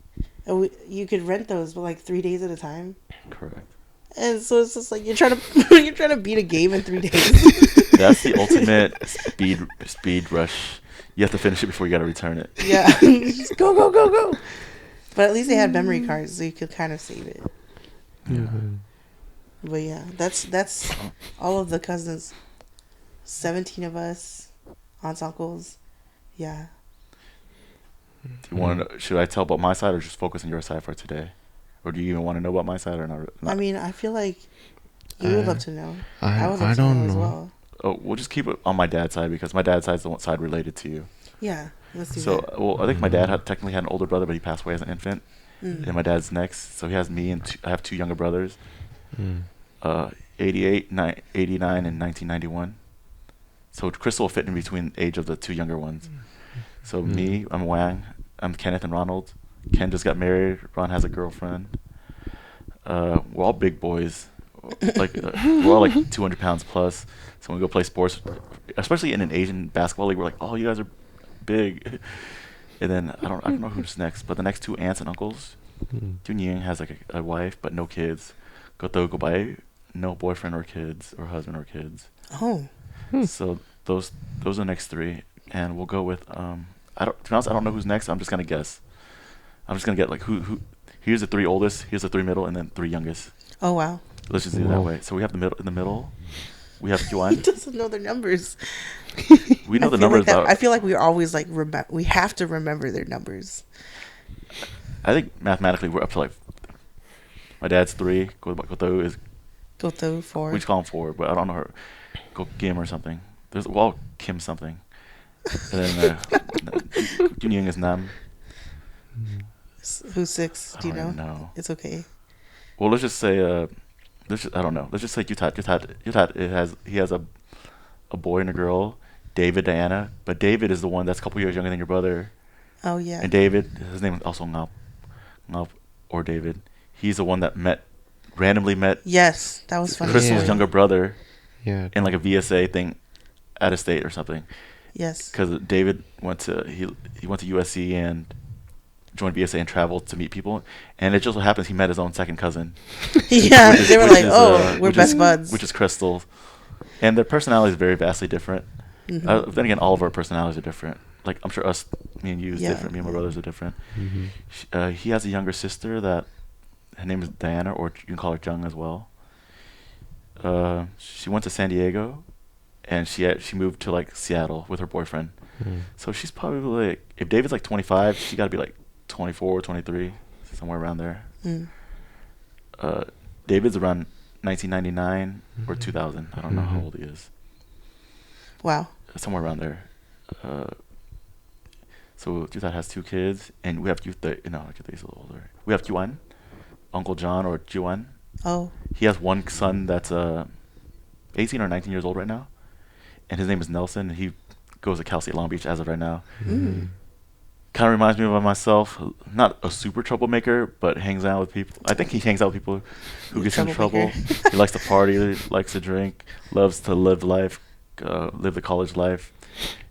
Speaker 2: And you could rent those, but like 3 days at a time.
Speaker 1: Correct.
Speaker 2: And so it's just like you're trying to beat a game in 3 days.
Speaker 1: That's the ultimate speed rush. You have to finish it before you got to return it.
Speaker 2: Yeah, just go. But at least they had memory cards, so you could kind of save it.
Speaker 3: Yeah.
Speaker 2: But yeah, that's all of the cousins. 17 of us, aunts, uncles. Yeah.
Speaker 1: Do you want to? Should I tell about my side or just focus on your side for today? Or do you even want to know about my side or not?
Speaker 2: I mean, I feel like you would love to know.
Speaker 3: I
Speaker 2: would love to
Speaker 3: don't
Speaker 2: know as
Speaker 3: know.
Speaker 2: well.
Speaker 1: Oh, we'll just keep it on my dad's side because my dad's side is the one side related to you.
Speaker 2: Yeah, let's do
Speaker 1: So,
Speaker 2: that.
Speaker 1: well, I think my dad technically had an older brother, but he passed away as an infant.
Speaker 2: Mm.
Speaker 1: And my dad's next, so he has me and I have 2 younger brothers. 88, 89, and 1991. So Crystal will fit in between the age of the 2 younger ones. So me, I'm Wang. I'm Kenneth and Ronald. Ken just got married. Ron has a girlfriend. We're all big boys. We're all like 200 pounds plus. So when we go play sports, especially in an Asian basketball league, we're like, oh, you guys are big. And then I don't know who's next, but the next 2 aunts and uncles. Nguyen has like a wife but no kids. Goto Gobai, no boyfriend or kids or husband or kids.
Speaker 2: Oh.
Speaker 1: So those are the next 3, and we'll go with to be honest, I don't know who's next. I'm just gonna guess. I'm just gonna get like who. Here's the 3 oldest. Here's the 3 middle, and then 3 youngest.
Speaker 2: Oh wow.
Speaker 1: Let's just do it that
Speaker 3: Whoa.
Speaker 1: way. So we have the middle. In the middle, we have
Speaker 2: He
Speaker 1: Yuan.
Speaker 2: doesn't know their numbers.
Speaker 1: We know
Speaker 2: I
Speaker 1: the
Speaker 2: feel
Speaker 1: numbers.
Speaker 2: Like that,
Speaker 1: But
Speaker 2: I feel like we always like we have to remember their numbers.
Speaker 1: I think mathematically we're up to like. My dad's 3. Goto is.
Speaker 2: Goto
Speaker 1: We
Speaker 2: 4.
Speaker 1: just call him 4, but I don't know her. Go Kim or something. There's well Kim something. And then Nguyen is Nam.
Speaker 2: Who's 6?
Speaker 1: I
Speaker 2: Do you
Speaker 1: don't
Speaker 2: know?
Speaker 1: even know.
Speaker 2: It's okay.
Speaker 1: Well, let's just say I don't know. Let's just say Yutat he has a boy and a girl, David, Diana, but David is the one that's a couple years younger than your brother.
Speaker 2: Oh yeah.
Speaker 1: And David, his name is also Ngap or David. He's the one that randomly met
Speaker 2: Yes, that was funny.
Speaker 1: Crystal's
Speaker 3: Yeah.
Speaker 1: younger brother
Speaker 3: Yeah.
Speaker 1: in like a VSA thing out of state or something.
Speaker 2: Yes.
Speaker 1: Because David went to USC and joined VSA and traveled to meet people, and it just so happens he met his own second cousin.
Speaker 2: Yeah,
Speaker 1: which is-
Speaker 2: they were
Speaker 1: which
Speaker 2: like,
Speaker 1: is,
Speaker 2: "Oh, we're
Speaker 1: which
Speaker 2: best
Speaker 1: is-
Speaker 2: buds."
Speaker 1: Which is Crystal, and their personalities are very vastly different.
Speaker 2: Mhm.
Speaker 1: Then again, all of our personalities are different. Like I'm sure me and you is
Speaker 2: Yeah.
Speaker 1: different. Me and my brothers are different.
Speaker 3: Mm-hmm.
Speaker 1: He has a younger sister that her name is Diana, or you can call her Jung as well. She went to San Diego, and she moved to like Seattle with her boyfriend.
Speaker 3: Mm.
Speaker 1: So she's probably like, if David's like 25, she got to be like 24, 23, somewhere around there.
Speaker 2: Mm.
Speaker 1: David's around 1999 or
Speaker 3: Mhm.
Speaker 1: 2000. I don't know how
Speaker 3: Mhm.
Speaker 1: old he is.
Speaker 2: Wow.
Speaker 1: Somewhere around there. So Juthat has 2 kids, and we have Juthat. No, Juthat's a little older. We have Yuan, Uncle John or Juan.
Speaker 2: Oh.
Speaker 1: He has one son that's 18 or 19 years old right now, and his name is Nelson. He goes to Cal State Long Beach as of right now.
Speaker 2: Mm.
Speaker 1: Kind of reminds me of myself. Not a super troublemaker, but hangs out with people. I think he hangs out with people who get in trouble.
Speaker 2: Troublemaker.
Speaker 1: He likes to party, likes to drink, loves to live life, live the college life.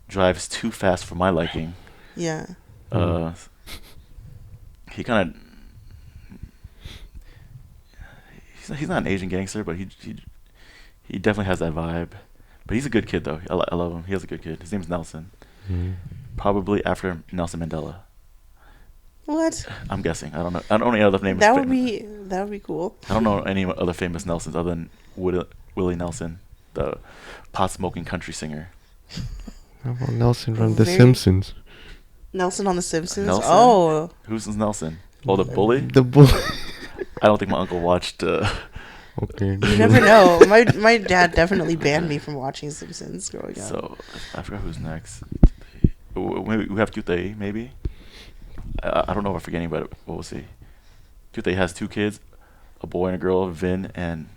Speaker 1: Drives too fast for my liking.
Speaker 2: Yeah.
Speaker 1: He kind of. He's not an Asian gangster, but he definitely has that vibe. But he's a good kid though. I love him. He has a good kid. His name's Nelson.
Speaker 3: Mm.
Speaker 1: Probably after Nelson Mandela.
Speaker 2: What?
Speaker 1: I'm guessing. I don't know. I don't know any other names.
Speaker 2: That would be cool.
Speaker 1: I don't know any other famous Nelsons other than Willie Nelson, the pot smoking country singer.
Speaker 3: How about Nelson from The
Speaker 2: Very-
Speaker 3: Simpsons?
Speaker 2: Nelson on The Simpsons.
Speaker 1: Nelson?
Speaker 2: Oh.
Speaker 1: Who's Nelson? Oh, the bully.
Speaker 3: The boy.
Speaker 1: I don't think my uncle watched.
Speaker 3: Okay.
Speaker 2: You never know. My dad definitely banned me from watching Simpsons growing up.
Speaker 1: So I forgot who's next. We have Kyutei, maybe. I don't know if I'm forgetting, but we'll see. Kyutei has 2 kids, a boy and a girl, Vin and.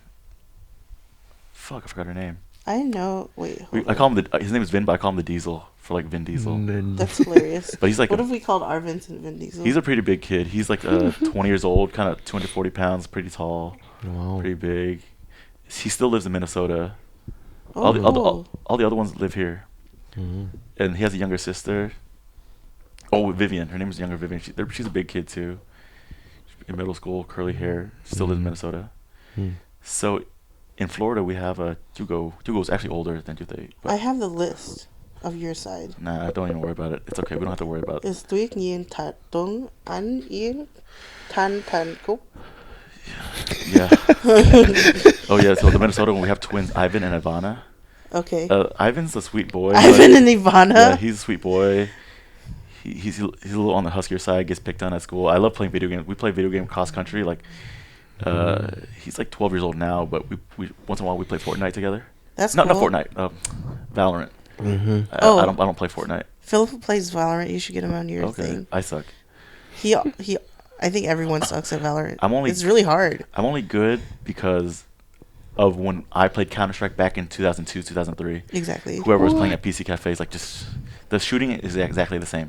Speaker 1: Fuck, I forgot her name.
Speaker 2: I know. Wait.
Speaker 1: I call him his name is Vin, but I call him the Diesel for like Vin Diesel.
Speaker 2: That's hilarious.
Speaker 1: But he's like
Speaker 2: What if we called our Vincent Vin Diesel?
Speaker 1: he's a pretty big kid. He's like 20 years old, kind of 240 pounds, pretty tall,
Speaker 3: Wow.
Speaker 1: pretty big. He still lives in Minnesota.
Speaker 2: Oh,
Speaker 1: all, the, all, the,
Speaker 2: cool.
Speaker 1: all the other ones live here.
Speaker 3: Mhm.
Speaker 1: And he has a younger sister. Oh, Vivian. Her name is younger Vivian. She's a big kid too. In middle school, curly hair. Still lives in
Speaker 3: Mhm.
Speaker 1: Minnesota.
Speaker 3: Mm.
Speaker 1: So, in Florida, we have Hugo. Hugo's actually older than Jutei.
Speaker 2: I have the list of your side.
Speaker 1: Nah, don't even worry about it. It's okay. We don't have to worry about it.
Speaker 2: It's Tuyết Nhiên Thật Tuấn Anh Yến Thanh Thành Cúc.
Speaker 1: Yeah. Oh yeah. So the Minnesota one, we have twins, Ivan and Ivana.
Speaker 2: Okay.
Speaker 1: Ivan's a sweet boy.
Speaker 2: Ivan
Speaker 1: but-
Speaker 2: and Ivana.
Speaker 1: Yeah, he's a sweet boy. He's a little on the huskier side. Gets picked on at school. I love playing video games. We play video game cross country. Like, he's like 12 years old now, but we once in a while we play Fortnite together.
Speaker 2: That's
Speaker 1: Not
Speaker 2: cool.
Speaker 1: Fortnite. Valorant.
Speaker 3: Mhm.
Speaker 2: Oh.
Speaker 1: I don't play Fortnite.
Speaker 2: Philip plays Valorant. You should get him on your
Speaker 1: Okay.
Speaker 2: thing.
Speaker 1: I suck.
Speaker 2: He. I think everyone sucks at Valorant. It's really hard.
Speaker 1: I'm only good because of when I played Counter-Strike back in 2002, 2003.
Speaker 2: Exactly.
Speaker 1: Whoever was playing at PC cafes, like just the shooting is exactly the same.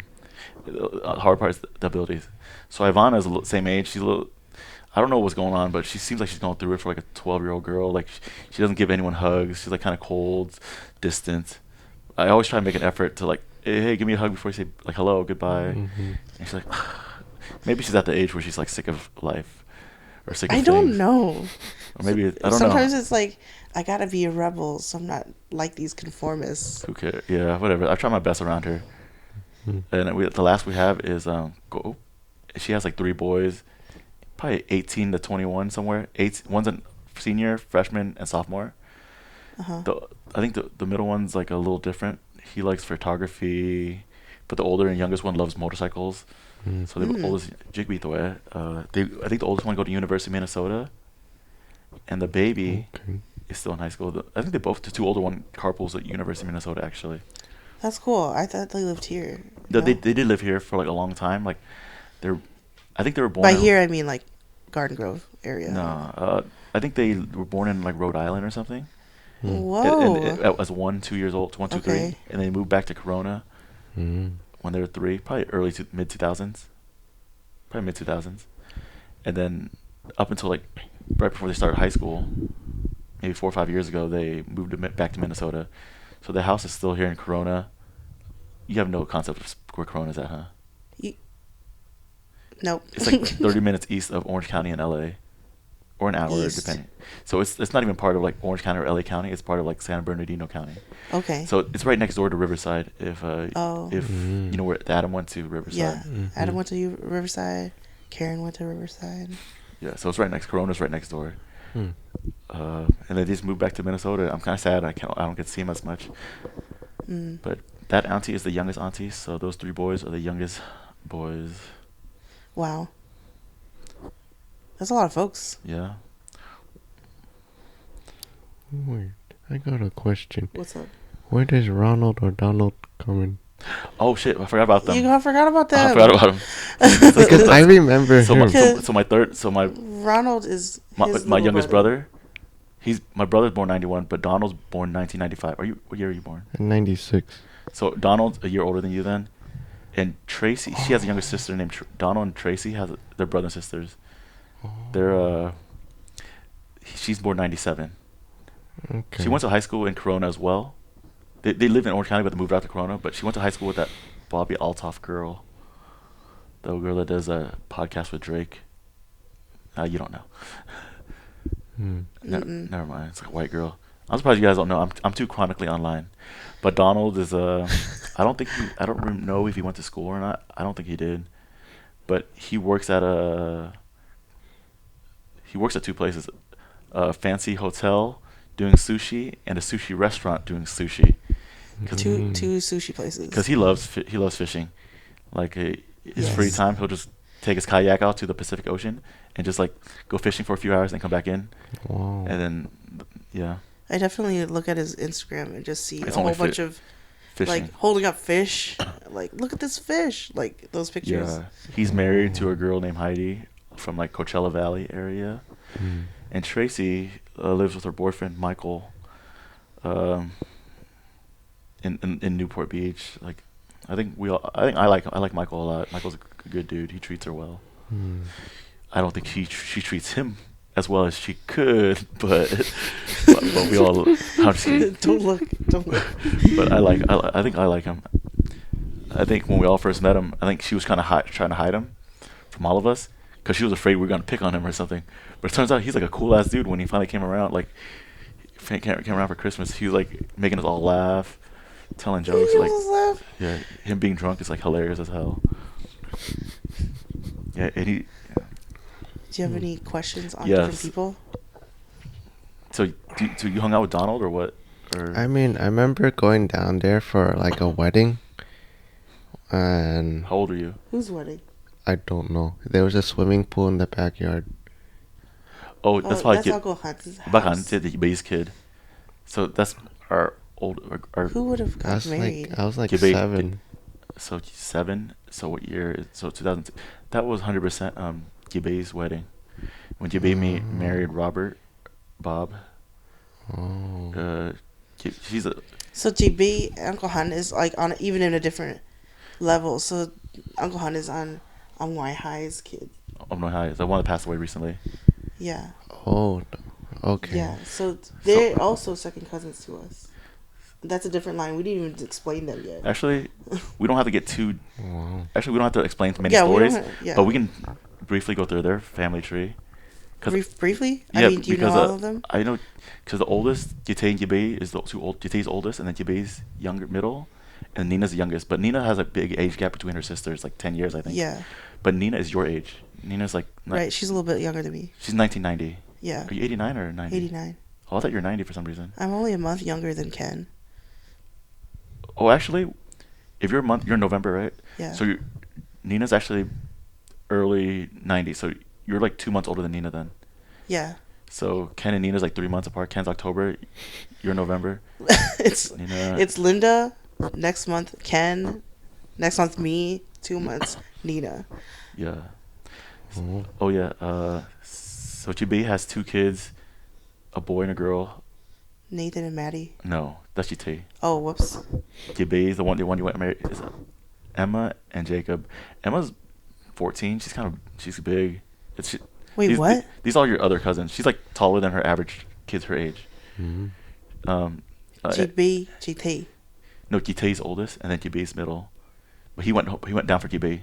Speaker 1: The hard part is the abilities. So Ivana is the same age. She's a little. I don't know what's going on, but she seems like she's going through it for like a 12-year-old girl. Like she doesn't give anyone hugs. She's like kind of cold, distant. I always try to make an effort to like, hey, give me a hug before you say like hello, goodbye.
Speaker 3: Mhm.
Speaker 1: And she's like, maybe she's at the age where she's like sick of life or sick of
Speaker 2: I don't
Speaker 1: things.
Speaker 2: know.
Speaker 1: Or maybe I don't
Speaker 2: Sometimes
Speaker 1: know.
Speaker 2: it's like I gotta be a rebel, so I'm not like these conformists.
Speaker 1: Who cares? Yeah, whatever. I try my best around her.
Speaker 3: Mm.
Speaker 1: And the last we have is Go. She has like 3 boys, probably 18 to 21 somewhere. One's senior, freshman, and sophomore.
Speaker 2: Uh-huh.
Speaker 1: I think the middle one's like a little different. He likes photography, but the older and youngest one loves motorcycles. So the oldest Jigby Toy. I think the oldest one go to University of Minnesota, and the baby is still in high school. I think the two older one carpools at University of Minnesota actually.
Speaker 2: That's cool. I thought they lived here.
Speaker 1: No,
Speaker 2: No?
Speaker 1: they did live here for like a long time. Like I think they were born.
Speaker 2: By here, I mean like Garden Grove area.
Speaker 1: No, I think they were born in like Rhode Island or something.
Speaker 2: Whoa.
Speaker 1: And as 1, 2 years old, 1, 2, 3,
Speaker 2: Okay.
Speaker 1: and they moved back to Corona when they were 3, probably mid 2000s, probably mid 2000s, and then up until like right before they started high school, maybe 4 or 5 years ago, they moved back to Minnesota. So the house is still here in Corona. You have no concept of where Corona's at, huh?
Speaker 2: Nope.
Speaker 1: It's like 30 minutes east of Orange County in LA, or an hour,
Speaker 2: East.
Speaker 1: depending. So it's not even part of like Orange County or LA County. It's part of like San Bernardino County.
Speaker 2: Okay.
Speaker 1: So it's right next door to Riverside. If
Speaker 2: Oh.
Speaker 1: you know where Adam went to Riverside.
Speaker 2: Yeah. Adam went to Riverside. Karen went to Riverside.
Speaker 1: Yeah. So it's right next. Corona's right next door. And they just moved back to Minnesota. I'm kind of sad. I don't get to see him as much. But that auntie is the youngest auntie. So those 3 boys are the youngest boys.
Speaker 2: Wow. That's a lot of folks.
Speaker 1: Yeah.
Speaker 3: Wait, I got a question.
Speaker 2: What's up?
Speaker 3: Where does Ronald or Donald come in?
Speaker 1: Oh shit! I forgot about them.
Speaker 2: You forgot about them.
Speaker 1: I forgot about them.
Speaker 3: Because I remember him.
Speaker 1: My
Speaker 2: Ronald is his
Speaker 1: my
Speaker 2: little
Speaker 1: youngest brother. My brother's born 91, but Donald's born 1995. What year are you born?
Speaker 3: 96.
Speaker 1: So Donald's a year older than you then, and Tracy. She has a younger sister named Donald, and Tracy they're brother and sisters. They're she's born 97.
Speaker 3: Okay.
Speaker 1: She went to high school in Corona as well. They live in Orange County, but they moved out to Corona. But she went to high school with that Bobby Altoff girl, the girl that does a podcast with Drake. You don't know. Never mind. It's like a white girl. I'm surprised you guys don't know. I'm too chronically online. But Donald is I don't know if he went to school or not. I don't think he did. But he works at 2 places, a fancy hotel doing sushi and a sushi restaurant doing sushi.
Speaker 2: Two sushi places.
Speaker 1: Because he loves fishing. Like his free time, he'll just take his kayak out to the Pacific Ocean and just like go fishing for a few hours and come back in.
Speaker 3: Wow.
Speaker 1: And then
Speaker 2: I definitely look at his Instagram and just see
Speaker 1: It's
Speaker 2: a
Speaker 1: only
Speaker 2: whole bunch of
Speaker 1: fishing.
Speaker 2: like holding up fish. Like, look at this fish. Like those pictures.
Speaker 1: Yeah, he's married to a girl named Heidi from like Coachella Valley area, and Tracy lives with her boyfriend Michael, in Newport Beach. Like, I like Michael a lot. Michael's a good dude. He treats her well. I don't think she treats him as well as she could, but we all. I'm just kidding.
Speaker 2: Don't look.
Speaker 1: But I think I like him. I think when we all first met him, I think she was kind of trying to hide him from all of us because she was afraid we were gonna pick on him or something. But it turns out he's like a cool ass dude. When he finally came around, like came around for Christmas, he was like making us all laugh, telling jokes. Like,
Speaker 2: laugh.
Speaker 1: yeah, him being drunk is like hilarious as hell. Yeah, and he.
Speaker 2: Do you have any questions on
Speaker 1: Yes.
Speaker 2: different people?
Speaker 1: So you hung out with Donald or what? Or
Speaker 3: I mean, I remember going down there for like a wedding. And
Speaker 1: how old are you?
Speaker 2: Whose wedding?
Speaker 3: I don't know. There was a swimming pool in the backyard.
Speaker 1: Oh, that's probably
Speaker 2: that's Uncle Hans's house.
Speaker 1: Bakan, the base kid. So that's our old.
Speaker 2: Who would have got married?
Speaker 3: I was like
Speaker 1: Gibbe-
Speaker 3: 7.
Speaker 1: So 7. So what year? So 2000. That was 100% Gibbe's wedding. When Gibbe married Bob.
Speaker 3: Oh.
Speaker 1: She's a.
Speaker 2: So GB, Uncle Han is like on even in a different level. So Uncle Han is on Nguyen High's kid.
Speaker 1: No, hi. The one that passed away recently.
Speaker 2: Yeah.
Speaker 3: Oh. Okay.
Speaker 2: Yeah. So they're also second cousins to us. That's a different line. We didn't even explain them yet.
Speaker 1: Actually, we don't have to get too.
Speaker 3: Wow.
Speaker 1: Actually, we don't have to explain many
Speaker 2: Yeah, we
Speaker 1: stories.
Speaker 2: don't have- yeah.
Speaker 1: But we can briefly go through their family tree.
Speaker 2: Briefly?
Speaker 1: Yeah,
Speaker 2: I mean, do you know
Speaker 1: because,
Speaker 2: all of them?
Speaker 1: I know, because the oldest, Jite and Gibbe is the two old. Jite's oldest, and then Gibbe's younger, middle, and Nina's the youngest. But Nina has a big age gap between her sisters, like 10 years, I think.
Speaker 2: Yeah.
Speaker 1: But Nina is your age. Nina's like.
Speaker 2: Right. She's a little bit younger than me.
Speaker 1: She's 1990.
Speaker 2: Yeah.
Speaker 1: Are you 89 or 90?
Speaker 2: 89.
Speaker 1: Oh, I thought you were 90 for some reason.
Speaker 2: I'm only a month younger than Ken.
Speaker 1: Oh, actually, if you're a month, you're in November, right?
Speaker 2: Yeah.
Speaker 1: So Nina's actually early 90s. So you're like 2 months older than Nina then.
Speaker 2: Yeah.
Speaker 1: So Ken and Nina's like 3 months apart. Ken's October. You're November.
Speaker 2: it's
Speaker 1: Nina.
Speaker 2: it's Linda. Next month Ken. Next month me. 2 months Nina.
Speaker 1: Yeah.
Speaker 3: Oh.
Speaker 1: Oh yeah. So Chibi has 2 kids, a boy and a girl.
Speaker 2: Nathan and Maddie.
Speaker 1: No, that's Chiti.
Speaker 2: Oh, whoops.
Speaker 1: Chibi is the one you went married. Is Emma and Jacob. Emma's 14. She's big.
Speaker 2: Wait, what?
Speaker 1: These are your other cousins. She's like taller than her average kids her age.
Speaker 3: Mm-hmm.
Speaker 2: GB, GT.
Speaker 1: No, Chiti's oldest, and then Chibi's middle. But he went down for Chibi.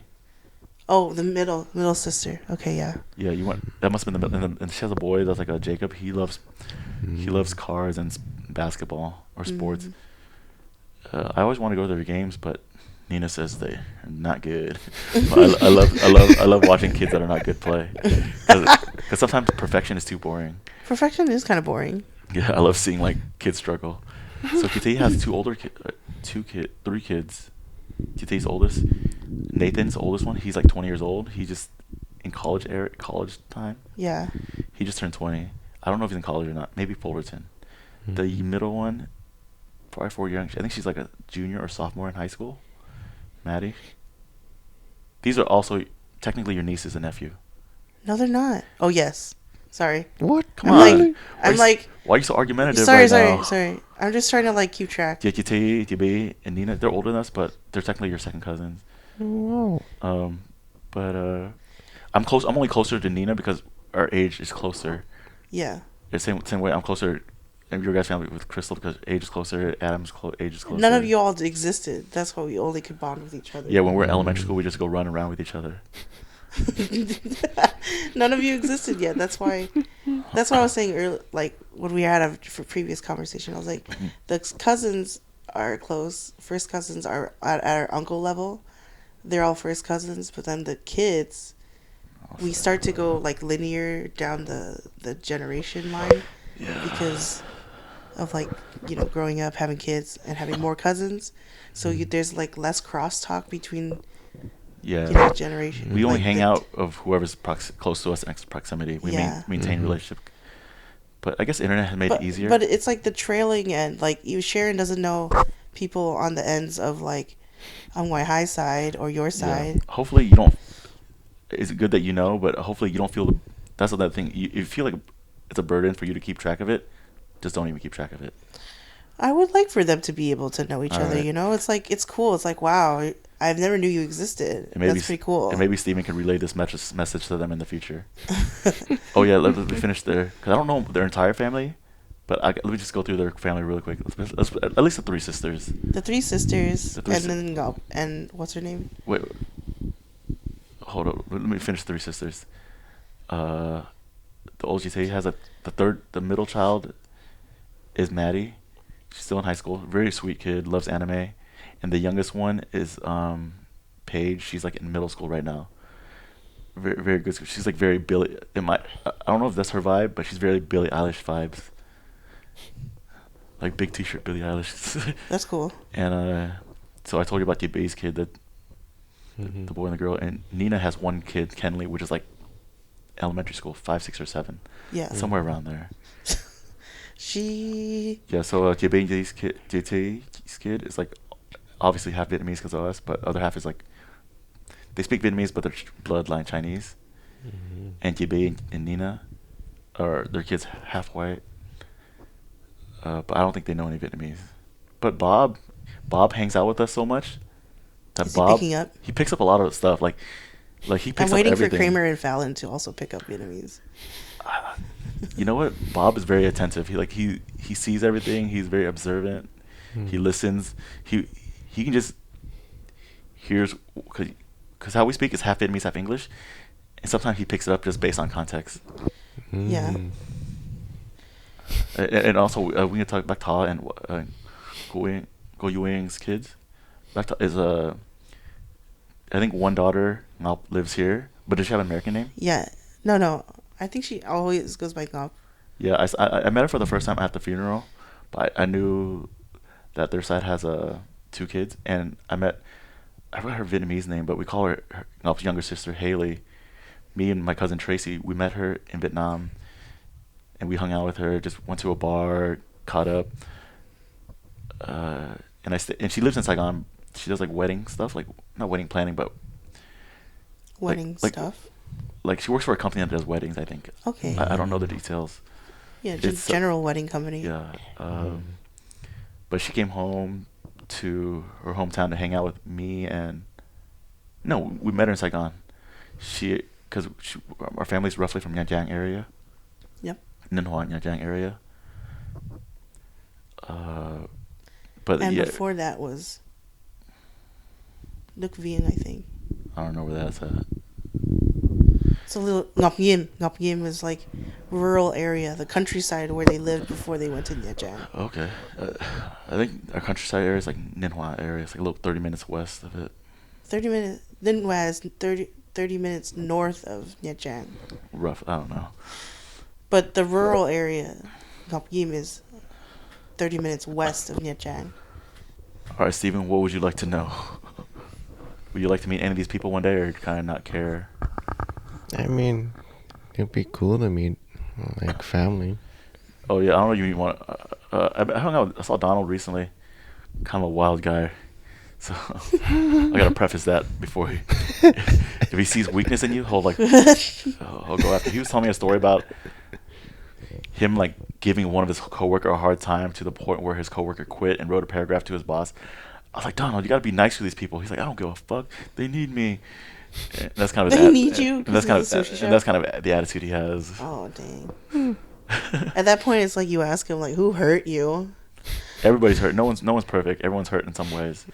Speaker 2: Oh, the middle sister. Okay, yeah.
Speaker 1: Yeah, you went. That must have been the middle. And she has a boy that's like a Jacob. He loves cars and basketball or sports. I always want to go to their games, but Nina says they're not good. But I love watching kids that are not good play. Because sometimes perfection is too boring.
Speaker 2: Perfection is kind of boring.
Speaker 1: Yeah, I love seeing like kids struggle. So Kitty has three kids. Kitty's oldest, Nathan's the oldest one. He's like 20 years old. He just in college time.
Speaker 2: Yeah.
Speaker 1: He just turned 20. I don't know if he's in college or not. Maybe Fullerton. The middle one, probably 4 years. I think she's like a junior or sophomore in high school. Maddie. These are also technically your nieces and nephew.
Speaker 2: No, they're not. Oh, yes. Sorry.
Speaker 3: What?
Speaker 1: Come
Speaker 2: I'm
Speaker 1: on.
Speaker 2: like.
Speaker 1: Why are you so argumentative
Speaker 2: Sorry.
Speaker 1: now?
Speaker 2: I'm just trying to like keep track.
Speaker 1: Yeah, Kitty, Tibi, and Nina, they're older than us, but they're technically your second cousins.
Speaker 3: Wow.
Speaker 1: But I'm close. I'm only closer to Nina because our age is closer.
Speaker 2: Yeah.
Speaker 1: The same way I'm closer in your guys' family with Crystal because age is closer. Adam's age is closer.
Speaker 2: None of you all existed. That's why we only could bond with each other.
Speaker 1: Yeah, when we're in elementary school, we just go run around with each other.
Speaker 2: None of you existed yet. That's why I was saying earlier, like when we had a previous conversation, I was like, the cousins are close. First cousins are at our uncle level. They're all first cousins, but then the kids, we start to go like linear down the generation line.
Speaker 1: Yeah.
Speaker 2: Because of like, growing up, having kids and having more cousins. So there's like less crosstalk between generation.
Speaker 1: We only hang out of whoever's close to us in proximity. We maintain relationship. But I guess the internet has made it easier.
Speaker 2: But it's like the trailing end. Like Sharon doesn't know people on the ends of like on my high side or your side.
Speaker 1: Hopefully you don't. It's good that you know, but hopefully you don't feel. That's another thing. You feel like it's a burden for you to keep track of it. Just don't even keep track of it.
Speaker 2: I would like for them to be able to know each
Speaker 1: All
Speaker 2: other.
Speaker 1: right.
Speaker 2: It's like it's cool. It's like wow. I've never knew you existed. That's pretty cool.
Speaker 1: And maybe Steven can relay this message to them in the future. Oh yeah, let me finish there because I don't know their entire family, but let me just go through their family really quick. Let's at least the 3 sisters.
Speaker 2: The 3 sisters, and what's her name?
Speaker 1: Wait, hold on. Let me finish 3 sisters. The old GT has the middle child is Maddie. She's still in high school. Very sweet kid, loves anime. And the youngest one is Paige. She's like in middle school right now. Very, very good. She's like very Billie. I don't know if that's her vibe, but she's very Billie Eilish vibes. Like big T-shirt Billie Eilish.
Speaker 2: That's cool.
Speaker 1: And so I told you about the base kid, the boy and the girl. And Nina has one kid, Kenley, which is like elementary school, 5, 6, or 7.
Speaker 2: Yeah.
Speaker 1: Somewhere around there.
Speaker 2: Yeah.
Speaker 1: So JT's kid is like obviously half Vietnamese because of us, but other half is like they speak Vietnamese, but they're bloodline Chinese. And Jibi and Nina their kids half white, but I don't think they know any Vietnamese. But Bob hangs out with us so much that he picks up a lot of stuff. Like he picks up everything.
Speaker 2: I'm waiting for Kramer and Fallon to also pick up Vietnamese.
Speaker 1: You know what? Bob is very attentive. He sees everything. He's very observant. He listens. He can just hears because how we speak is half Vietnamese, half English, and sometimes he picks it up just based on context.
Speaker 2: Yeah.
Speaker 1: And also we can talk Bac Ta and Go Yuing's kids. Bac Ta is I think one daughter now lives here, but does she have an American name?
Speaker 2: Yeah. No. I think she always goes by Ngop.
Speaker 1: Yeah, I met her for the first time at the funeral, but I knew that their side has two kids, and I forgot her Vietnamese name, but we call her Ngop's younger sister Haley. Me and my cousin Tracy, we met her in Vietnam, and we hung out with her. Just went to a bar, caught up, and she lives in Saigon. She does like wedding stuff, like not wedding planning, but
Speaker 2: Wedding
Speaker 1: like
Speaker 2: stuff.
Speaker 1: like she works for a company that does weddings. I think.
Speaker 2: Okay.
Speaker 1: I don't know the details.
Speaker 2: Yeah,
Speaker 1: It's
Speaker 2: general wedding company.
Speaker 1: Yeah. But she came home to her hometown to hang out with me and no, we met her in Saigon. Because our family's roughly from Nha Trang area.
Speaker 2: Yep.
Speaker 1: Ninh Hoa, Nha Trang area. But
Speaker 2: And
Speaker 1: yeah,
Speaker 2: before that was Duc Vien, I think.
Speaker 1: I don't know where that's at.
Speaker 2: It's a little Ngọc Yim. Ngọc Yim is like rural area, the countryside where they lived before they went to Nha Trang.
Speaker 1: Okay. I think our countryside area is like Ninh Hoa area. It's like a little 30 minutes west of it.
Speaker 2: 30 minutes. Then was 30 minutes north of Nha Trang.
Speaker 1: Rough. I don't know.
Speaker 2: But the rural area, Ngọc Yim, is 30 minutes west of Nha Trang.
Speaker 1: All right, Stephen, what would you like to know? Would you like to meet any of these people one day or kind of not care?
Speaker 3: I mean, it'd be cool to meet like family.
Speaker 1: Oh, yeah, I don't know if you want I hung out, I saw Donald recently. Kind of a wild guy. So I got to preface that before if he sees weakness in you, he'll go after. He was telling me a story about him like giving one of his coworker a hard time to the point where his coworker quit and wrote a paragraph to his boss. I was like, Donald, you got to be nice to these people. He's like, I don't give a fuck. They need me. And that's kind of
Speaker 2: They need you.
Speaker 1: And that's kind
Speaker 2: it's a sushi
Speaker 1: of
Speaker 2: shop?
Speaker 1: and that's kind of the attitude he has.
Speaker 2: Oh dang. At that point, it's like you ask him, like, who hurt you?
Speaker 1: Everybody's hurt. No one's perfect. Everyone's hurt in some ways.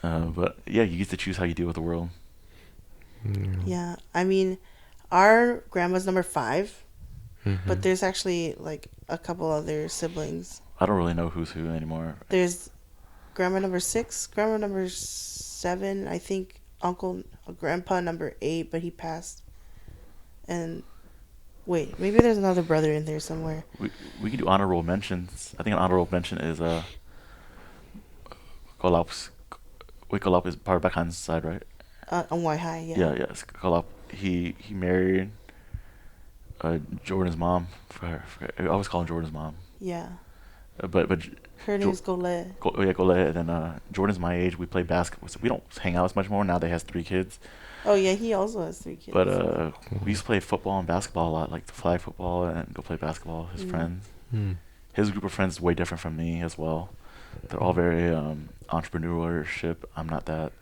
Speaker 1: But yeah, you get to choose how you deal with the world.
Speaker 2: Yeah, I mean, our grandma's number 5,
Speaker 3: Mm-hmm.
Speaker 2: but there's actually like a couple other siblings.
Speaker 1: I don't really know who's who anymore.
Speaker 2: There's grandma number 6, grandma number 7, I think grandpa number 8, but he passed. And wait, maybe there's another brother in there somewhere.
Speaker 1: We can do honorable mentions. I think an honorable mention is Kolap's. Wait, Kolap is part of Backhand's side, right?
Speaker 2: On Wai Hai, yeah.
Speaker 1: Yeah. Kolap. He married Jordan's mom. I always call him Jordan's mom.
Speaker 2: Yeah.
Speaker 1: But
Speaker 2: Her name's Gole.
Speaker 1: Gole. And then Jordan's my age. We play basketball. So we don't hang out as much more now. They has 3 kids.
Speaker 2: Oh yeah, he also has 3 kids.
Speaker 1: But we used to play football and basketball a lot, like the flag football, and go play basketball. His friends. His group of friends is way different from me as well. They're all very entrepreneurship. I'm not that.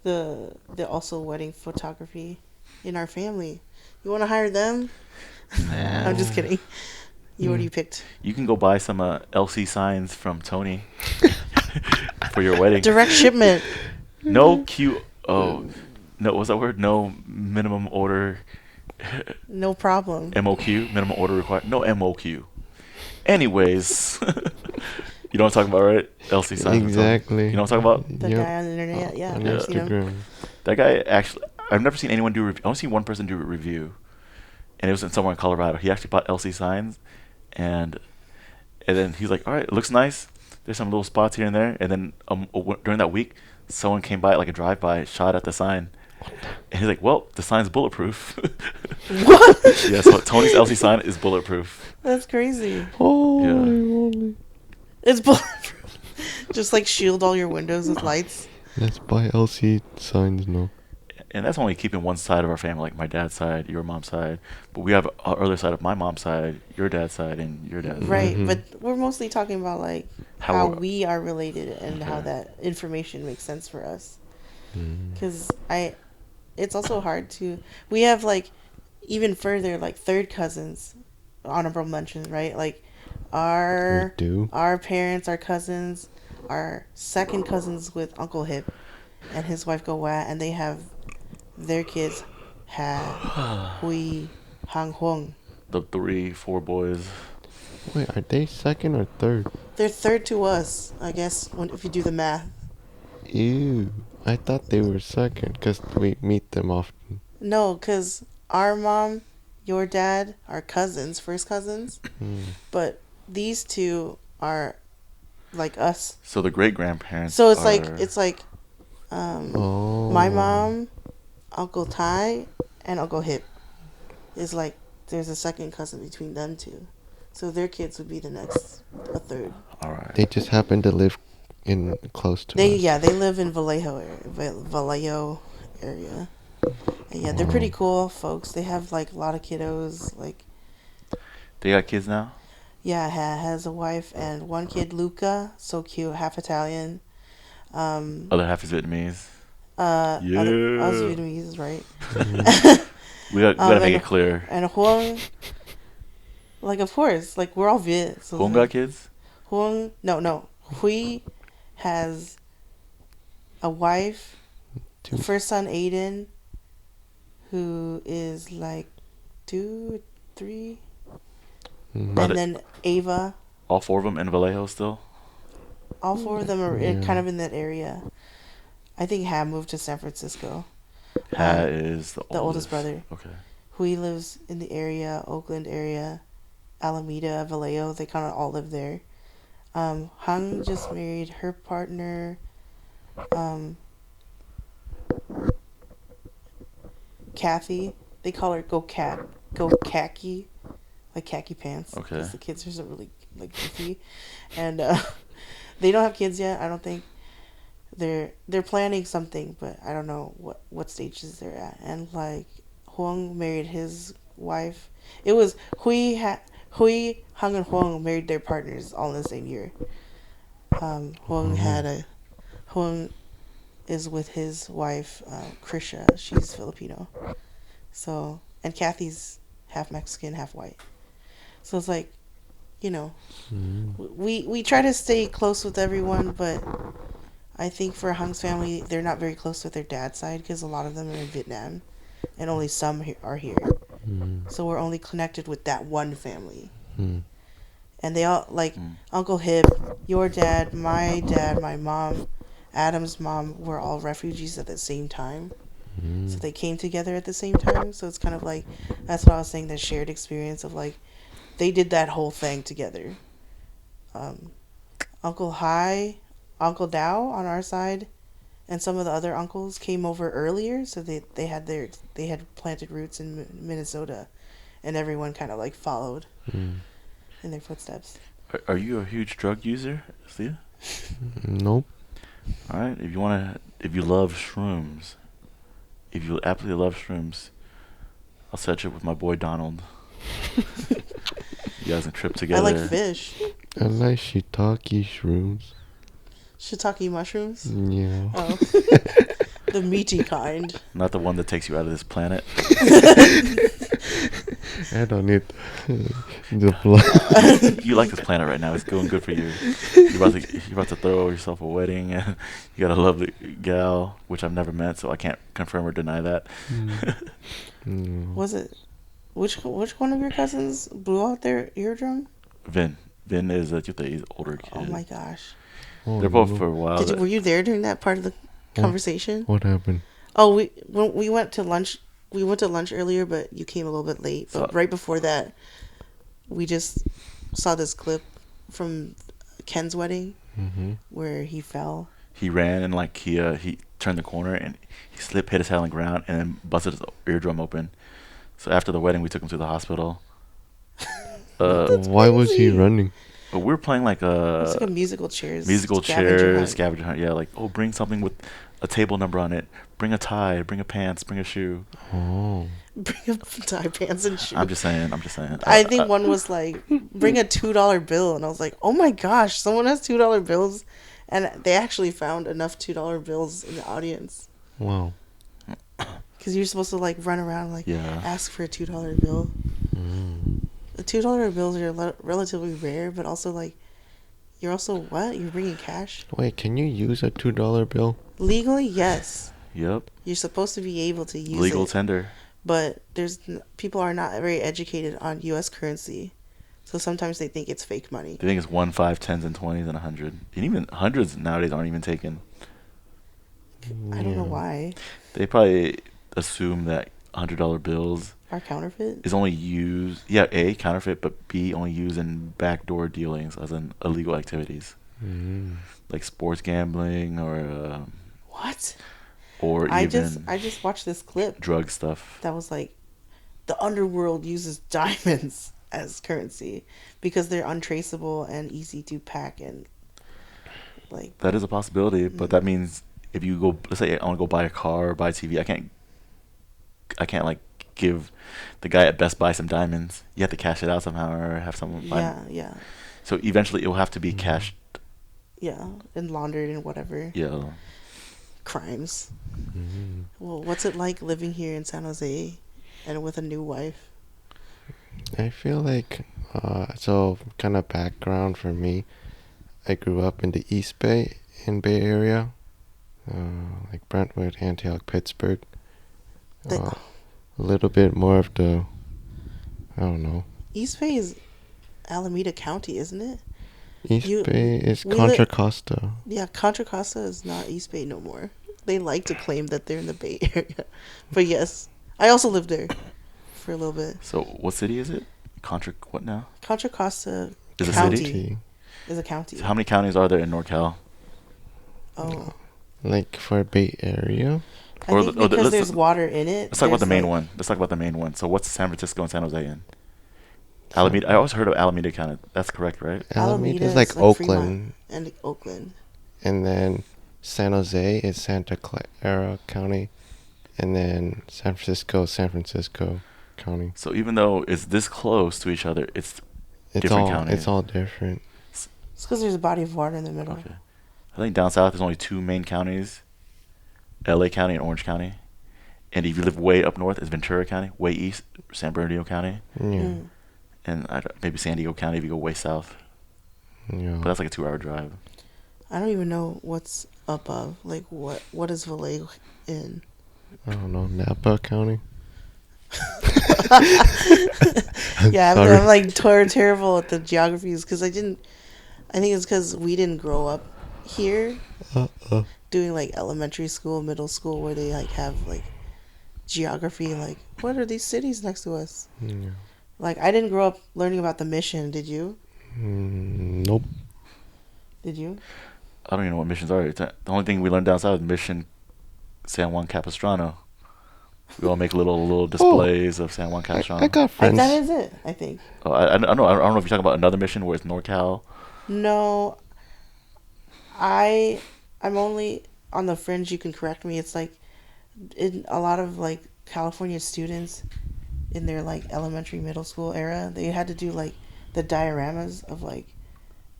Speaker 2: The also wedding photography in our family. You want to hire them? I'm just kidding. You already picked.
Speaker 1: You can go buy some LC signs from Tony for your wedding.
Speaker 2: Direct shipment.
Speaker 1: No Q. Oh, no. What's that word? No minimum order.
Speaker 2: No problem.
Speaker 1: MOQ, minimum order required. No MOQ. Anyways, you know what I'm talking about, right? LC signs.
Speaker 3: Exactly.
Speaker 1: You know what I'm talking about?
Speaker 2: The guy on the internet, yeah.
Speaker 3: On
Speaker 2: I've seen him.
Speaker 3: Instagram.
Speaker 1: That guy actually, I've never seen anyone do a review. I've only seen one person do a review, and it was in somewhere in Colorado. He actually bought LC signs, and then he's like, all right, it looks nice. There's some little spots here and there. And then during that week, someone came by, like a drive-by, shot at the sign. And he's like, well, the sign's bulletproof.
Speaker 2: What?
Speaker 1: Yeah, so Tony's LC sign is bulletproof.
Speaker 2: That's crazy.
Speaker 3: Holy moly.
Speaker 2: It's bulletproof. Just like shield all your windows with lights.
Speaker 3: Let's buy LC signs now.
Speaker 1: And that's only keeping one side of our family, like my dad's side, your mom's side. But we have our other side of my mom's side, your dad's side, and your dad's side.
Speaker 2: Right, but we're mostly talking about like
Speaker 1: How
Speaker 2: we are related and how that information makes sense for us. Because it's also hard to, we have like even further like third cousins, honorable mentions, right? Like our parents, our cousins, our second cousins with Uncle Hip and his wife Go Wa, and they have their kids Ha Hui Hang Huang.
Speaker 1: The 3-4 boys.
Speaker 3: Wait, are they second or third?
Speaker 2: They're third to us, I guess, if you do the math.
Speaker 3: Ew. I thought they were second because we meet them often.
Speaker 2: No, because our mom, your dad are cousins, first cousins,
Speaker 3: Mm.
Speaker 2: but these two are like us.
Speaker 1: So the great grandparents
Speaker 2: So it's like
Speaker 1: are.
Speaker 2: it's like my
Speaker 3: Oh.
Speaker 2: mom, Uncle Ty, and Uncle Hip is like there's a second cousin between them two. So their kids would be the next a third.
Speaker 1: All right.
Speaker 3: They just happen to live in close to
Speaker 2: They
Speaker 3: us.
Speaker 2: they live in Vallejo area. And yeah, they're pretty
Speaker 3: Wow.
Speaker 2: cool folks. They have like a lot of kiddos. Like
Speaker 1: They got kids now.
Speaker 2: yeah, has a wife and one kid, Luca, so cute, half Italian.
Speaker 1: Other half is Vietnamese.
Speaker 2: Other us
Speaker 1: Yeah.
Speaker 2: Vietnamese, right?
Speaker 3: Mm.
Speaker 1: We gotta make
Speaker 2: And
Speaker 1: it clear.
Speaker 2: Huang, like of course, like we're all Viet. So
Speaker 1: Hong
Speaker 2: it's
Speaker 1: got
Speaker 2: like,
Speaker 1: kids.
Speaker 2: Huang, no, Hui has a wife,
Speaker 3: Two.
Speaker 2: first son Aiden, who is like 2, 3,
Speaker 3: Mm.
Speaker 1: Are
Speaker 2: and
Speaker 1: they,
Speaker 2: then Ava.
Speaker 1: all four of them in Vallejo still?
Speaker 2: All four of them are
Speaker 3: Yeah.
Speaker 2: kind of in that area. I think Ha moved to San Francisco.
Speaker 1: Ha is
Speaker 2: The oldest brother.
Speaker 1: Okay.
Speaker 2: Hui lives in the area, Oakland area, Alameda, Vallejo. They kind of all live there. Hung just married her partner. Kathy. They call her Go Khaki, like khaki pants.
Speaker 1: Okay.
Speaker 2: Because the kids are so really like goofy, and they don't have kids yet. I don't think they're planning something, but I don't know what stages they're at. And like Huang married his wife. It was Hui, Hung, and Huang married their partners all in the same year. Huang is with his wife, Krisha. She's Filipino. So, and Kathy's half Mexican, half white. So it's like, you know,
Speaker 3: Mm.
Speaker 2: we try to stay close with everyone, but I think for Hung's family, they're not very close with their dad's side because a lot of them are in Vietnam, and only some are here.
Speaker 3: Mm.
Speaker 2: So we're only connected with that one family.
Speaker 3: Mm.
Speaker 2: And they all, like,
Speaker 1: Mm.
Speaker 2: Uncle Hip, your dad, my mom, Adam's mom, were all refugees at the same time.
Speaker 3: Mm.
Speaker 2: So they came together at the same time. So it's kind of like, that's what I was saying, that shared experience of like, they did that whole thing together. Uncle Uncle Dao on our side, and some of the other uncles came over earlier, so they had planted roots in Minnesota, and everyone kind of like followed
Speaker 3: Mm.
Speaker 2: in their footsteps.
Speaker 1: Are you a huge drug user, Thea?
Speaker 3: Nope.
Speaker 1: All right. If you love shrooms, if you absolutely love shrooms, I'll set you up with my boy Donald. You guys can trip together.
Speaker 2: I like fish.
Speaker 3: I like shiitake shrooms.
Speaker 2: Shiitake mushrooms.
Speaker 3: Yeah.
Speaker 2: Oh, the meaty kind.
Speaker 1: Not the one that takes you out of this planet.
Speaker 3: I don't need the blood.
Speaker 1: You like this planet right now. It's going good for you. You're about to throw yourself a wedding. And you got a lovely gal, which I've never met, so I can't confirm or deny that.
Speaker 3: Mm.
Speaker 2: Was it which one of your cousins blew out their eardrum?
Speaker 1: Vin is he's older kid.
Speaker 2: Oh my gosh!
Speaker 3: Oh,
Speaker 1: They're both
Speaker 3: no.
Speaker 1: for a while.
Speaker 2: Were you there during that part of the conversation?
Speaker 3: What happened?
Speaker 2: Oh, we went to lunch. We went to lunch earlier, but you came a little bit late. But
Speaker 1: So-
Speaker 2: right before that, we just saw this clip from Ken's wedding
Speaker 3: Mm-hmm.
Speaker 2: where he fell.
Speaker 1: He ran and like he turned the corner and he slipped, hit his head on the ground, and then busted his eardrum open. So after the wedding, we took him to the hospital.
Speaker 3: Why was he
Speaker 2: crazy.
Speaker 3: running?
Speaker 1: But we were playing like
Speaker 2: It's like a musical chairs
Speaker 1: scavenger hunt. Yeah, like, oh, bring something with a table number on it. Bring a tie, bring a pants, bring a shoe.
Speaker 3: Oh.
Speaker 2: Bring up tie pants and shoes.
Speaker 1: I'm just saying.
Speaker 2: I think one was like, bring a $2 bill. And I was like, oh my gosh, someone has $2 bills. And they actually found enough $2 bills in the audience.
Speaker 3: Wow.
Speaker 2: Because you're supposed to like run around and like
Speaker 1: Yeah.
Speaker 2: ask for a $2 bill.
Speaker 3: Mm.
Speaker 2: The $2 bills are relatively rare, but also like, you're also what? You're bringing cash?
Speaker 3: Wait, can you use a $2 bill?
Speaker 2: Legally, yes.
Speaker 1: Yep.
Speaker 2: You're supposed to be able to use
Speaker 1: Legal
Speaker 2: it.
Speaker 1: tender.
Speaker 2: But people are not very educated on U.S. currency. So sometimes they think it's fake money.
Speaker 1: They think it's 1, 5, 10s, and 20s, and 100. And even hundreds nowadays aren't even taken.
Speaker 2: I don't know why.
Speaker 1: They probably assume that $100 bills
Speaker 2: Are counterfeit?
Speaker 1: is only used, yeah, A, counterfeit, but B, only used in backdoor dealings, as in illegal activities,
Speaker 3: Mm.
Speaker 1: like sports gambling
Speaker 2: What?
Speaker 1: or even
Speaker 2: I just watched this clip
Speaker 1: drug stuff.
Speaker 2: that was like the underworld uses diamonds as currency because they're untraceable and easy to pack and like.
Speaker 1: That is a possibility, but
Speaker 2: Mm.
Speaker 1: that means if you go, let's say I want to go buy a car or buy a TV, I can't like give the guy at Best Buy some diamonds. You have to cash it out somehow or have someone buy.
Speaker 2: Yeah, yeah,
Speaker 1: So eventually it will have to be
Speaker 3: Mhm.
Speaker 1: cashed.
Speaker 2: yeah, and laundered and whatever
Speaker 1: Yeah.
Speaker 2: crimes.
Speaker 3: Mm.
Speaker 2: Well, what's it like living here in San Jose and with a new wife?
Speaker 3: I feel like, so kind of background for me. I grew up in the East Bay, in Bay Area, like Brentwood, Antioch, Pittsburgh.
Speaker 2: The
Speaker 3: A little bit more of the, I don't know.
Speaker 2: East Bay is Alameda County, isn't it?
Speaker 3: East
Speaker 2: You-
Speaker 3: Bay is
Speaker 2: we
Speaker 3: Contra
Speaker 2: li-
Speaker 3: Costa.
Speaker 2: Yeah, Contra Costa is not East Bay no more. They like to claim that they're in the Bay Area. But yes, I also lived there for a little bit.
Speaker 1: So what city is it? Contra what now?
Speaker 2: Contra Costa
Speaker 1: Is a
Speaker 2: County
Speaker 1: city?
Speaker 2: is a county.
Speaker 1: So how many counties are there in NorCal?
Speaker 2: Oh,
Speaker 3: Like for Bay Area?
Speaker 2: I
Speaker 1: Or
Speaker 2: think
Speaker 1: the- or the-
Speaker 2: because
Speaker 1: let's-
Speaker 2: there's water in it.
Speaker 1: Let's talk about the
Speaker 2: there's,
Speaker 1: main
Speaker 2: like-
Speaker 1: one. Let's talk about the main one. So what's San Francisco and San Jose in? Alameda. I always heard of Alameda County. That's correct, right?
Speaker 3: Alameda is
Speaker 2: is
Speaker 3: like
Speaker 2: like
Speaker 3: Oakland.
Speaker 2: and Oakland.
Speaker 3: And then San Jose is Santa Clara County. And then San Francisco County.
Speaker 1: So even though it's this close to each other, it's Different counties.
Speaker 3: It's all different.
Speaker 2: It's because there's a body of water in the middle.
Speaker 1: okay. I think down south there's only two main counties: L.A. County and Orange County. And if you live way up north, it's Ventura County. Way east, San Bernardino County,
Speaker 3: Yeah.
Speaker 2: Mm.
Speaker 1: and maybe San Diego County if you go way south.
Speaker 3: Yeah.
Speaker 1: But that's like a 2-hour drive.
Speaker 2: I don't even know what's above. Like what is Vallejo in?
Speaker 3: I don't know. Napa County?
Speaker 2: Yeah,
Speaker 3: sorry.
Speaker 2: I'm like terrible at the geographies because I think it's because we didn't grow up here doing like elementary school, middle school, where they like have like geography. Like, what are these cities next to us?
Speaker 3: Yeah.
Speaker 2: Like, I didn't grow up learning about the mission. Did you?
Speaker 3: Nope.
Speaker 2: Did you?
Speaker 1: I don't even know what missions are. The only thing we learned down south is Mission San Juan Capistrano. We all make little displays of San Juan Capistrano.
Speaker 3: I got
Speaker 2: Like,
Speaker 3: friends.
Speaker 2: that is it, I think.
Speaker 1: Oh, I don't know. I don't know if you're talking about another mission where it's NorCal.
Speaker 2: No, I'm only on the fringe. You can correct me. It's like in a lot of like California students in their like elementary, middle school era, they had to do like the dioramas of like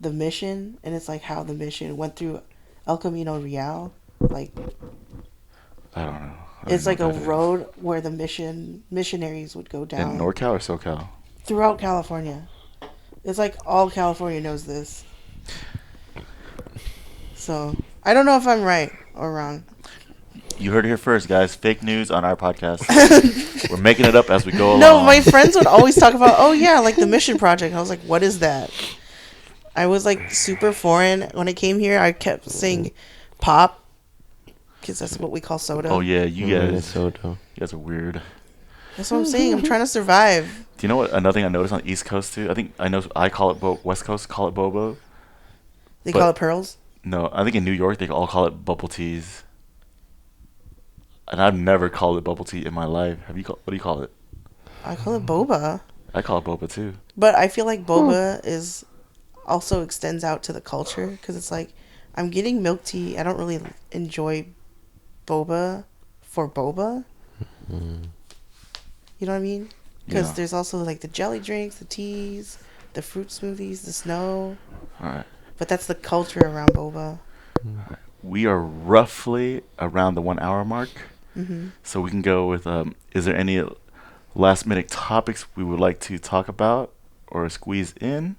Speaker 2: the mission, and it's like how the mission went through El Camino Real. Like
Speaker 1: I don't know. I don't
Speaker 2: it's
Speaker 1: know
Speaker 2: like a
Speaker 1: what that is.
Speaker 2: road where the missionaries would go down
Speaker 1: In NorCal or SoCal?
Speaker 2: throughout California. It's like all California knows this. So I don't know if I'm right or wrong.
Speaker 1: You heard it here first, guys. Fake news on our podcast. We're making it up as we go along.
Speaker 2: No, my friends would always talk about, oh yeah, like the Mission Project. I was like, what is that? I was like super foreign when I came here. I kept saying pop because that's what we call soda.
Speaker 1: Oh yeah, you guys.
Speaker 3: Minnesota.
Speaker 1: You guys are weird.
Speaker 2: That's what I'm saying. I'm trying to survive.
Speaker 1: Do you know what? Another thing I noticed on the East Coast too. I call it West Coast call it bobo.
Speaker 2: They
Speaker 1: But-
Speaker 2: call it pearls.
Speaker 1: No, I think in New York they all call it bubble teas. And I've never called it bubble tea in my life. What do you call it?
Speaker 2: I call it boba.
Speaker 1: I call it boba too.
Speaker 2: But I feel like boba is also extends out to the culture because it's like I'm getting milk tea. I don't really enjoy boba for boba.
Speaker 3: Mm.
Speaker 2: You know what I mean? Because
Speaker 1: Yeah.
Speaker 2: there's also like the jelly drinks, the teas, the fruit smoothies, the snow.
Speaker 1: All right.
Speaker 2: But that's the culture around boba.
Speaker 1: We are roughly around the 1 hour mark.
Speaker 2: Hmm.
Speaker 1: So we can go with is there any last minute topics we would like to talk about or squeeze in?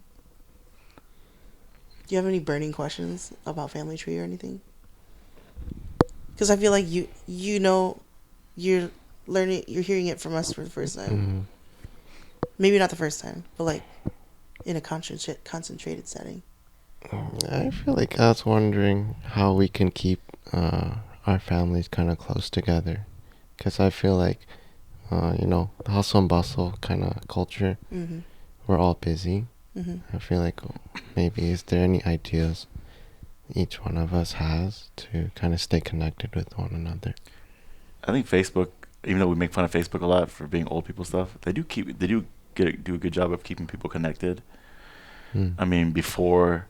Speaker 2: Do you have any burning questions about family tree or anything? Because I feel like you know you're you're hearing it from us for the first time.
Speaker 3: Mm.
Speaker 2: Maybe not the first time, but like in a concentrated setting.
Speaker 3: I feel like I was wondering how we can keep our families kind of close together. Because I feel like the hustle and bustle kind of culture.
Speaker 2: Mhm.
Speaker 3: We're all busy.
Speaker 2: Mhm.
Speaker 3: I feel like maybe is there any ideas each one of us has to kind of stay connected with one another?
Speaker 1: I think Facebook, even though we make fun of Facebook a lot for being old people stuff, they do do a good job of keeping people connected.
Speaker 3: Hmm.
Speaker 1: I mean, before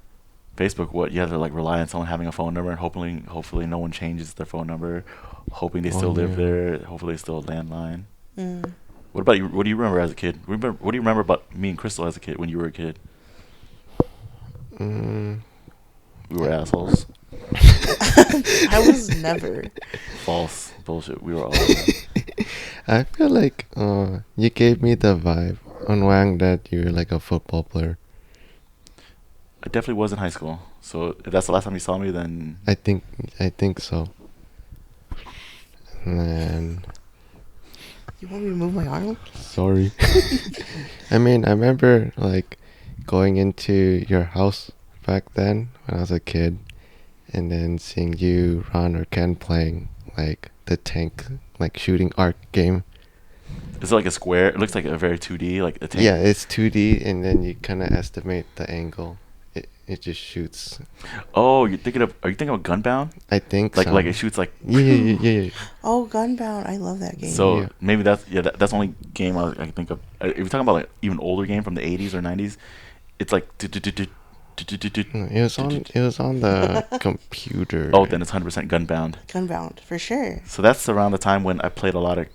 Speaker 1: Facebook, what you had to like rely on someone having a phone number and hopefully no one changes their phone number, hoping they still live
Speaker 3: yeah.
Speaker 1: there, hopefully it's still a landline.
Speaker 2: Mm.
Speaker 1: What about you? What do you remember as a kid? What do you remember about me and Crystal as a kid when you were a kid?
Speaker 3: Mm.
Speaker 1: We were assholes.
Speaker 2: I was never.
Speaker 1: False bullshit. We were all.
Speaker 3: I feel like you gave me the vibe on Wang that you're like a football player.
Speaker 1: I definitely was in high school. So if that's the last time you saw me, then
Speaker 3: I think so. And then,
Speaker 2: You want me to move my arm?
Speaker 3: sorry. I mean, I remember like going into your house back then when I was a kid, and then seeing you, Ron, or Ken playing like the tank, like shooting arc game.
Speaker 1: it's like a square. It looks like a very 2D, like a tank.
Speaker 3: Yeah, it's 2D, and then you kind of estimate the angle. It just shoots.
Speaker 1: Oh, are you thinking of Gunbound?
Speaker 3: I think
Speaker 1: Like
Speaker 3: so.
Speaker 1: like it shoots like.
Speaker 3: Yeah.
Speaker 2: Oh, Gunbound. I love that game.
Speaker 1: So
Speaker 3: Yeah.
Speaker 1: maybe that's that's the only game I can think of. If you're talking about like even older game from the 80s or 90s, it's like.
Speaker 3: It was on the computer.
Speaker 1: Oh, then it's 100% Gunbound.
Speaker 2: Gunbound, for sure.
Speaker 1: So that's around the time when I played a lot of.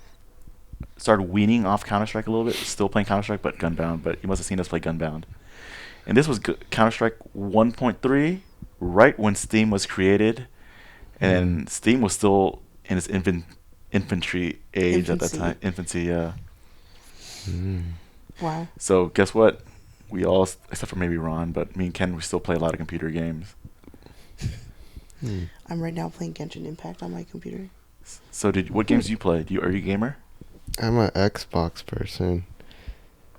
Speaker 1: Started weaning off Counter Strike a little bit. Still playing Counter Strike, but Gunbound. But you must have seen us play Gunbound. And this was Counter Strike 1.3, right when Steam was created, and Steam was still in its infantry age at that
Speaker 2: Infancy.
Speaker 1: time. Infancy, yeah.
Speaker 3: Mm.
Speaker 2: Wow.
Speaker 1: So guess what? We all, except for maybe Ron, but me and Ken, we still play a lot of computer games.
Speaker 3: Hmm.
Speaker 2: I'm right now playing Genshin Impact on my computer.
Speaker 1: So what games do you play? Are you a gamer?
Speaker 3: I'm an Xbox person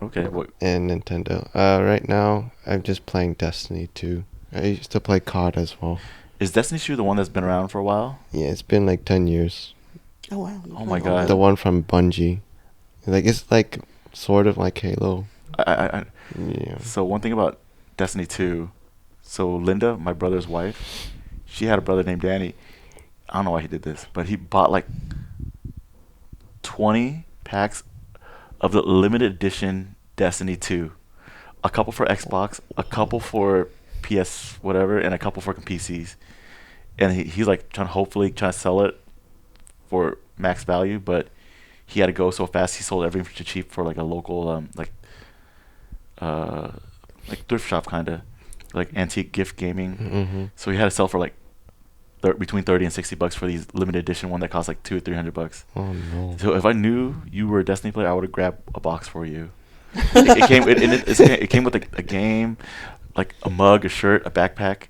Speaker 1: Okay. What?
Speaker 3: and Nintendo. Right now I'm just playing Destiny 2. I used to play COD as well.
Speaker 1: Is Destiny 2 the one that's been around for a while?
Speaker 3: Yeah, it's been like 10 years.
Speaker 2: Oh, wow.
Speaker 1: Oh my God.
Speaker 2: Okay.
Speaker 3: The one from Bungie. Like it's like sort of like Halo. Yeah.
Speaker 1: So one thing about Destiny 2, so Linda, my brother's wife, she had a brother named Danny. I don't know why he did this, but he bought like 20 packs of the limited edition Destiny 2. A couple for Xbox, a couple for PS whatever, and a couple for PCs. And he's like hopefully trying to sell it for max value, but he had to go so fast he sold everything for cheap for like a local like thrift shop kind of, like antique gift gaming.
Speaker 3: Mm-hmm.
Speaker 1: So he had to sell for like between 30 and $60 for these limited edition one that cost like $200 or $300.
Speaker 3: Oh no.
Speaker 1: So if I knew you were a Destiny player, I would have grabbed a box for you. It came with a game, like a mug, a shirt, a backpack.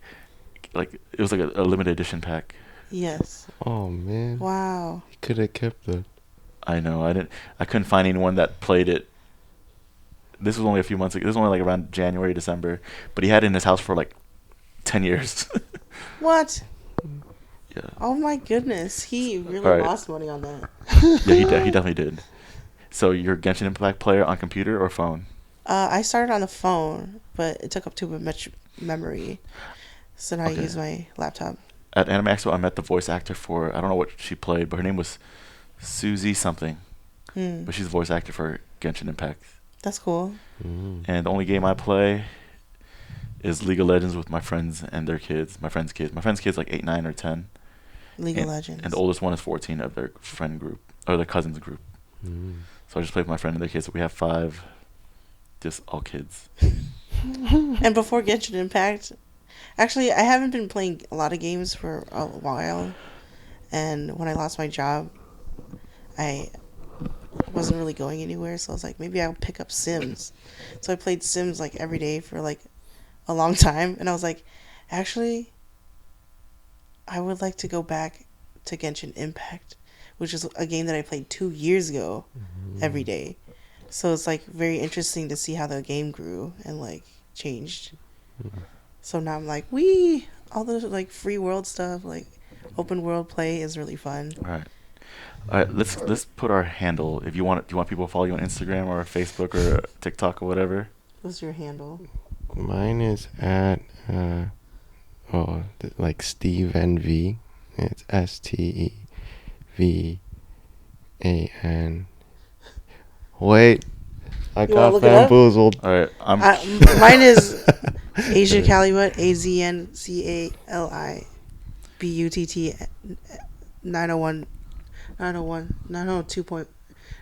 Speaker 1: Like it was like a limited edition pack.
Speaker 2: Yes.
Speaker 3: Oh man.
Speaker 2: Wow.
Speaker 3: You could have kept it.
Speaker 1: I know. I couldn't find anyone that played it. This was only a few months ago. This was only like around January, December. But he had it in his house for like 10 years.
Speaker 2: What?
Speaker 1: Yeah.
Speaker 2: Oh my goodness. He really
Speaker 1: Alright.
Speaker 2: lost money on that.
Speaker 1: Yeah, he definitely did. So you're a Genshin Impact player on computer or phone?
Speaker 2: I started on the phone, but it took up too much memory. So now I
Speaker 1: Okay.
Speaker 2: use my laptop.
Speaker 1: At Anime Expo, I met the voice actor for, I don't know what she played, but her name was Susie something.
Speaker 2: Hmm.
Speaker 1: But she's the voice actor for Genshin Impact.
Speaker 2: That's cool.
Speaker 3: Mm.
Speaker 1: And the only game I play is League of Legends with my friends and their kids. My friends' kids. My friends' kids like 8, 9, or 10.
Speaker 2: League of Legends.
Speaker 1: And the oldest one is 14 of their friend group, or their cousins group.
Speaker 3: Mm.
Speaker 1: So I just play with my friend and their kids. So we have 5, just all kids.
Speaker 2: And before Genshin Impact, actually, I haven't been playing a lot of games for a while. And when I lost my job, I wasn't really going anywhere. So I was like, maybe I'll pick up Sims. So I played Sims like every day for like a long time. And I was like, actually, I would like to go back to Genshin Impact, which is a game that I played 2 years ago every day. So it's like very interesting to see how the game grew and like changed. So now I'm like, all the like free world stuff, like open world play is really fun.
Speaker 1: Right. All right, let's put our handle. If you want, do you want people to follow you on Instagram or Facebook or TikTok or whatever?
Speaker 2: What's your handle?
Speaker 3: Mine is at like Steve NV. It's STEVAN. Wait, I
Speaker 2: You wanna
Speaker 3: got
Speaker 2: look it up?
Speaker 3: bamboozled.
Speaker 1: All right,
Speaker 2: Mine is Asian Calumet, AZNCALIBUTT 901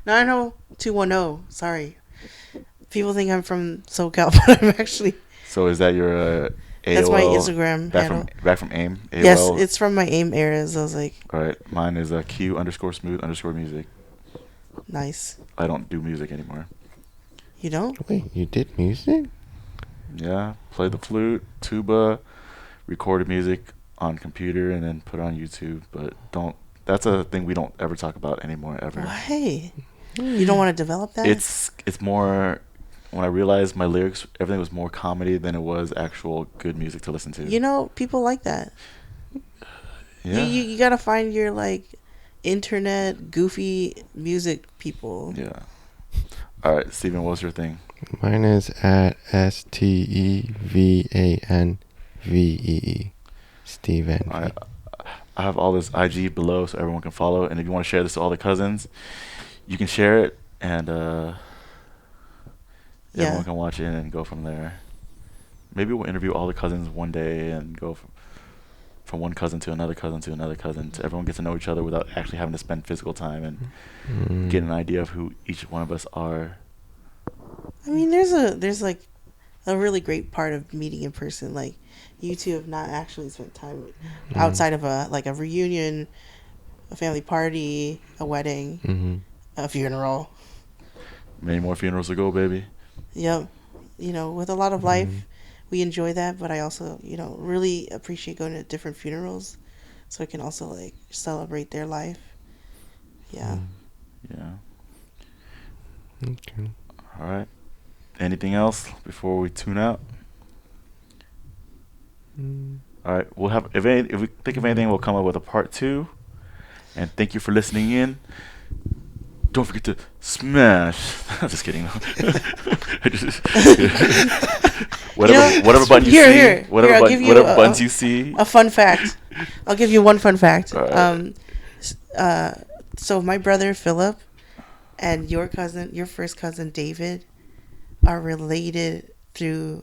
Speaker 2: 902.90210. Sorry. People think I'm from SoCal, but I'm actually.
Speaker 1: So is that your AOL?
Speaker 2: That's my Instagram
Speaker 1: back
Speaker 2: handle.
Speaker 1: Back from AIM. AOL.
Speaker 2: Yes, it's from my AIM eras. I was like,
Speaker 1: All right, mine is Q_smooth_music.
Speaker 2: nice.
Speaker 1: I don't do music anymore.
Speaker 2: You don't?
Speaker 3: Wait, you did music?
Speaker 1: Yeah, play the flute, tuba, recorded music on computer, and then put it on YouTube. But don't. That's a thing we don't ever talk about anymore, ever.
Speaker 2: Why? You don't want to develop that?
Speaker 1: It's more. When I realized my lyrics, everything was more comedy than it was actual good music to listen to.
Speaker 2: You know, people like that.
Speaker 1: Yeah.
Speaker 2: You gotta find your like internet goofy music people.
Speaker 1: Yeah. All right, Steven, what was your thing?
Speaker 3: Mine is at STEVANVEE. Steve NV.
Speaker 1: All right, I have all this IG below so everyone can follow. And if you want to share this to all the cousins, you can share it, and everyone can watch it and go from there. Maybe we'll interview all the cousins one day and go from one cousin to another cousin to another cousin, so everyone gets to know each other without actually having to spend physical time and get an idea of who each one of us are.
Speaker 2: I mean, there's like a really great part of meeting in person. Like, you two have not actually spent time outside of a reunion, a family party, a wedding, a funeral.
Speaker 1: Many more funerals to go, baby.
Speaker 2: Yep. You know, with a lot of life, we enjoy that, but I also, really appreciate going to different funerals so I can also like celebrate their life. Yeah.
Speaker 1: Yeah.
Speaker 3: Okay.
Speaker 1: All right. Anything else before we tune out? All right. We'll have if we think of anything, we'll come up with a part 2. And thank you for listening in. Don't forget to smash. I'm just kidding. Whatever button you see. Whatever buttons you see.
Speaker 2: A fun fact. I'll give you one fun fact.
Speaker 1: Right.
Speaker 2: So my brother Philip and your first cousin David, are related through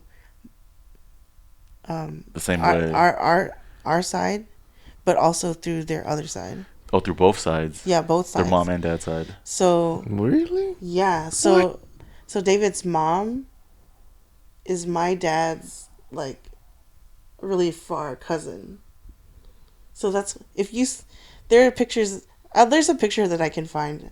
Speaker 1: the same way.
Speaker 2: Our side, but also through their other side.
Speaker 1: Oh, through both sides.
Speaker 2: Yeah, both sides.
Speaker 1: Their mom and dad side.
Speaker 2: So
Speaker 3: really?
Speaker 2: Yeah. So David's mom is my dad's like really far cousin. So that's there are pictures. There's a picture that I can find.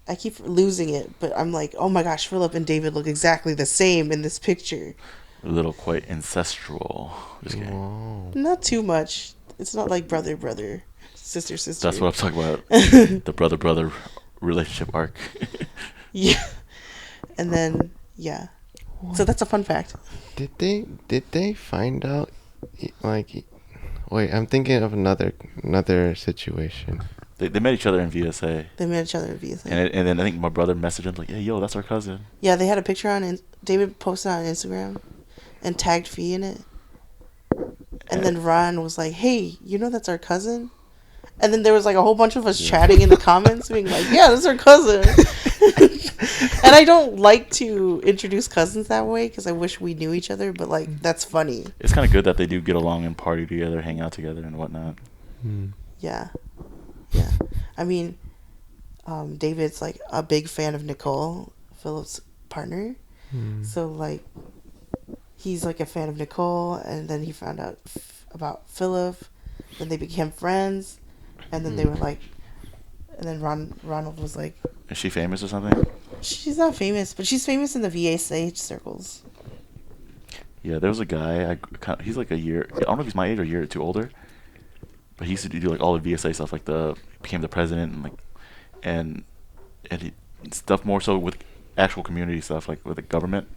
Speaker 2: I keep losing it, but I'm like, oh my gosh, Philip and David look exactly the same in this picture.
Speaker 1: A little quite ancestral. Just kidding.
Speaker 3: Wow.
Speaker 2: Not too much. It's not like brother, sister.
Speaker 1: That's what I'm talking about. The brother relationship arc.
Speaker 2: Yeah. And then, yeah. So that's a fun fact.
Speaker 3: Did they find out, like, wait, I'm thinking of another situation.
Speaker 1: They met each other in VSA.
Speaker 2: They met each other in VSA.
Speaker 1: And then I think my brother messaged him like, "Hey, yo, that's our cousin."
Speaker 2: Yeah, they had a picture David posted on Instagram and tagged Fee in it. And then Ron was like, "Hey, that's our cousin?" And then there was like a whole bunch of us chatting in the comments being like, "Yeah, that's our cousin." And I don't like to introduce cousins that way because I wish we knew each other, but like that's funny.
Speaker 1: It's kind of good that they do get along and party together, hang out together and whatnot.
Speaker 2: Yeah. I mean, David's like a big fan of Nicole, Philip's partner. So like he's like a fan of Nicole, and then he found out about Philip, then they became friends, and then they were like, and then Ronald was like,
Speaker 1: "Is she famous or something?"
Speaker 2: She's not famous, but she's famous in the VSA circles.
Speaker 1: Yeah, there was a guy. He's like a year. I don't know if he's my age or a year or two older. But he used to do like all the VSA stuff, like became the president and stuff more so with actual community stuff, like with the government.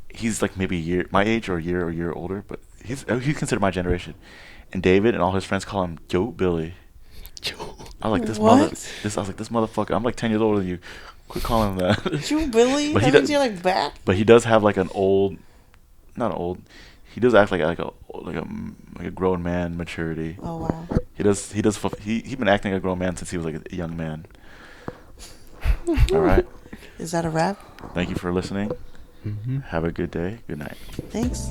Speaker 1: He's like maybe a year my age or a year older, but he's considered my generation. And David and all his friends call him Joe Billy.
Speaker 3: Joe.
Speaker 1: I was like, this
Speaker 2: What?
Speaker 1: I was like, this motherfucker. I'm like 10 years older than you. Quit calling him that.
Speaker 2: You really?
Speaker 1: But he
Speaker 2: That means
Speaker 1: does-
Speaker 2: you're like back?
Speaker 1: But he does have like an old, not old. He does act like a grown man maturity.
Speaker 2: Oh wow.
Speaker 1: He been acting like a grown man since he was like a young man. All right.
Speaker 2: Is that a wrap?
Speaker 1: Thank you for listening.
Speaker 3: Mm-hmm.
Speaker 1: Have a good day. Good night.
Speaker 2: Thanks.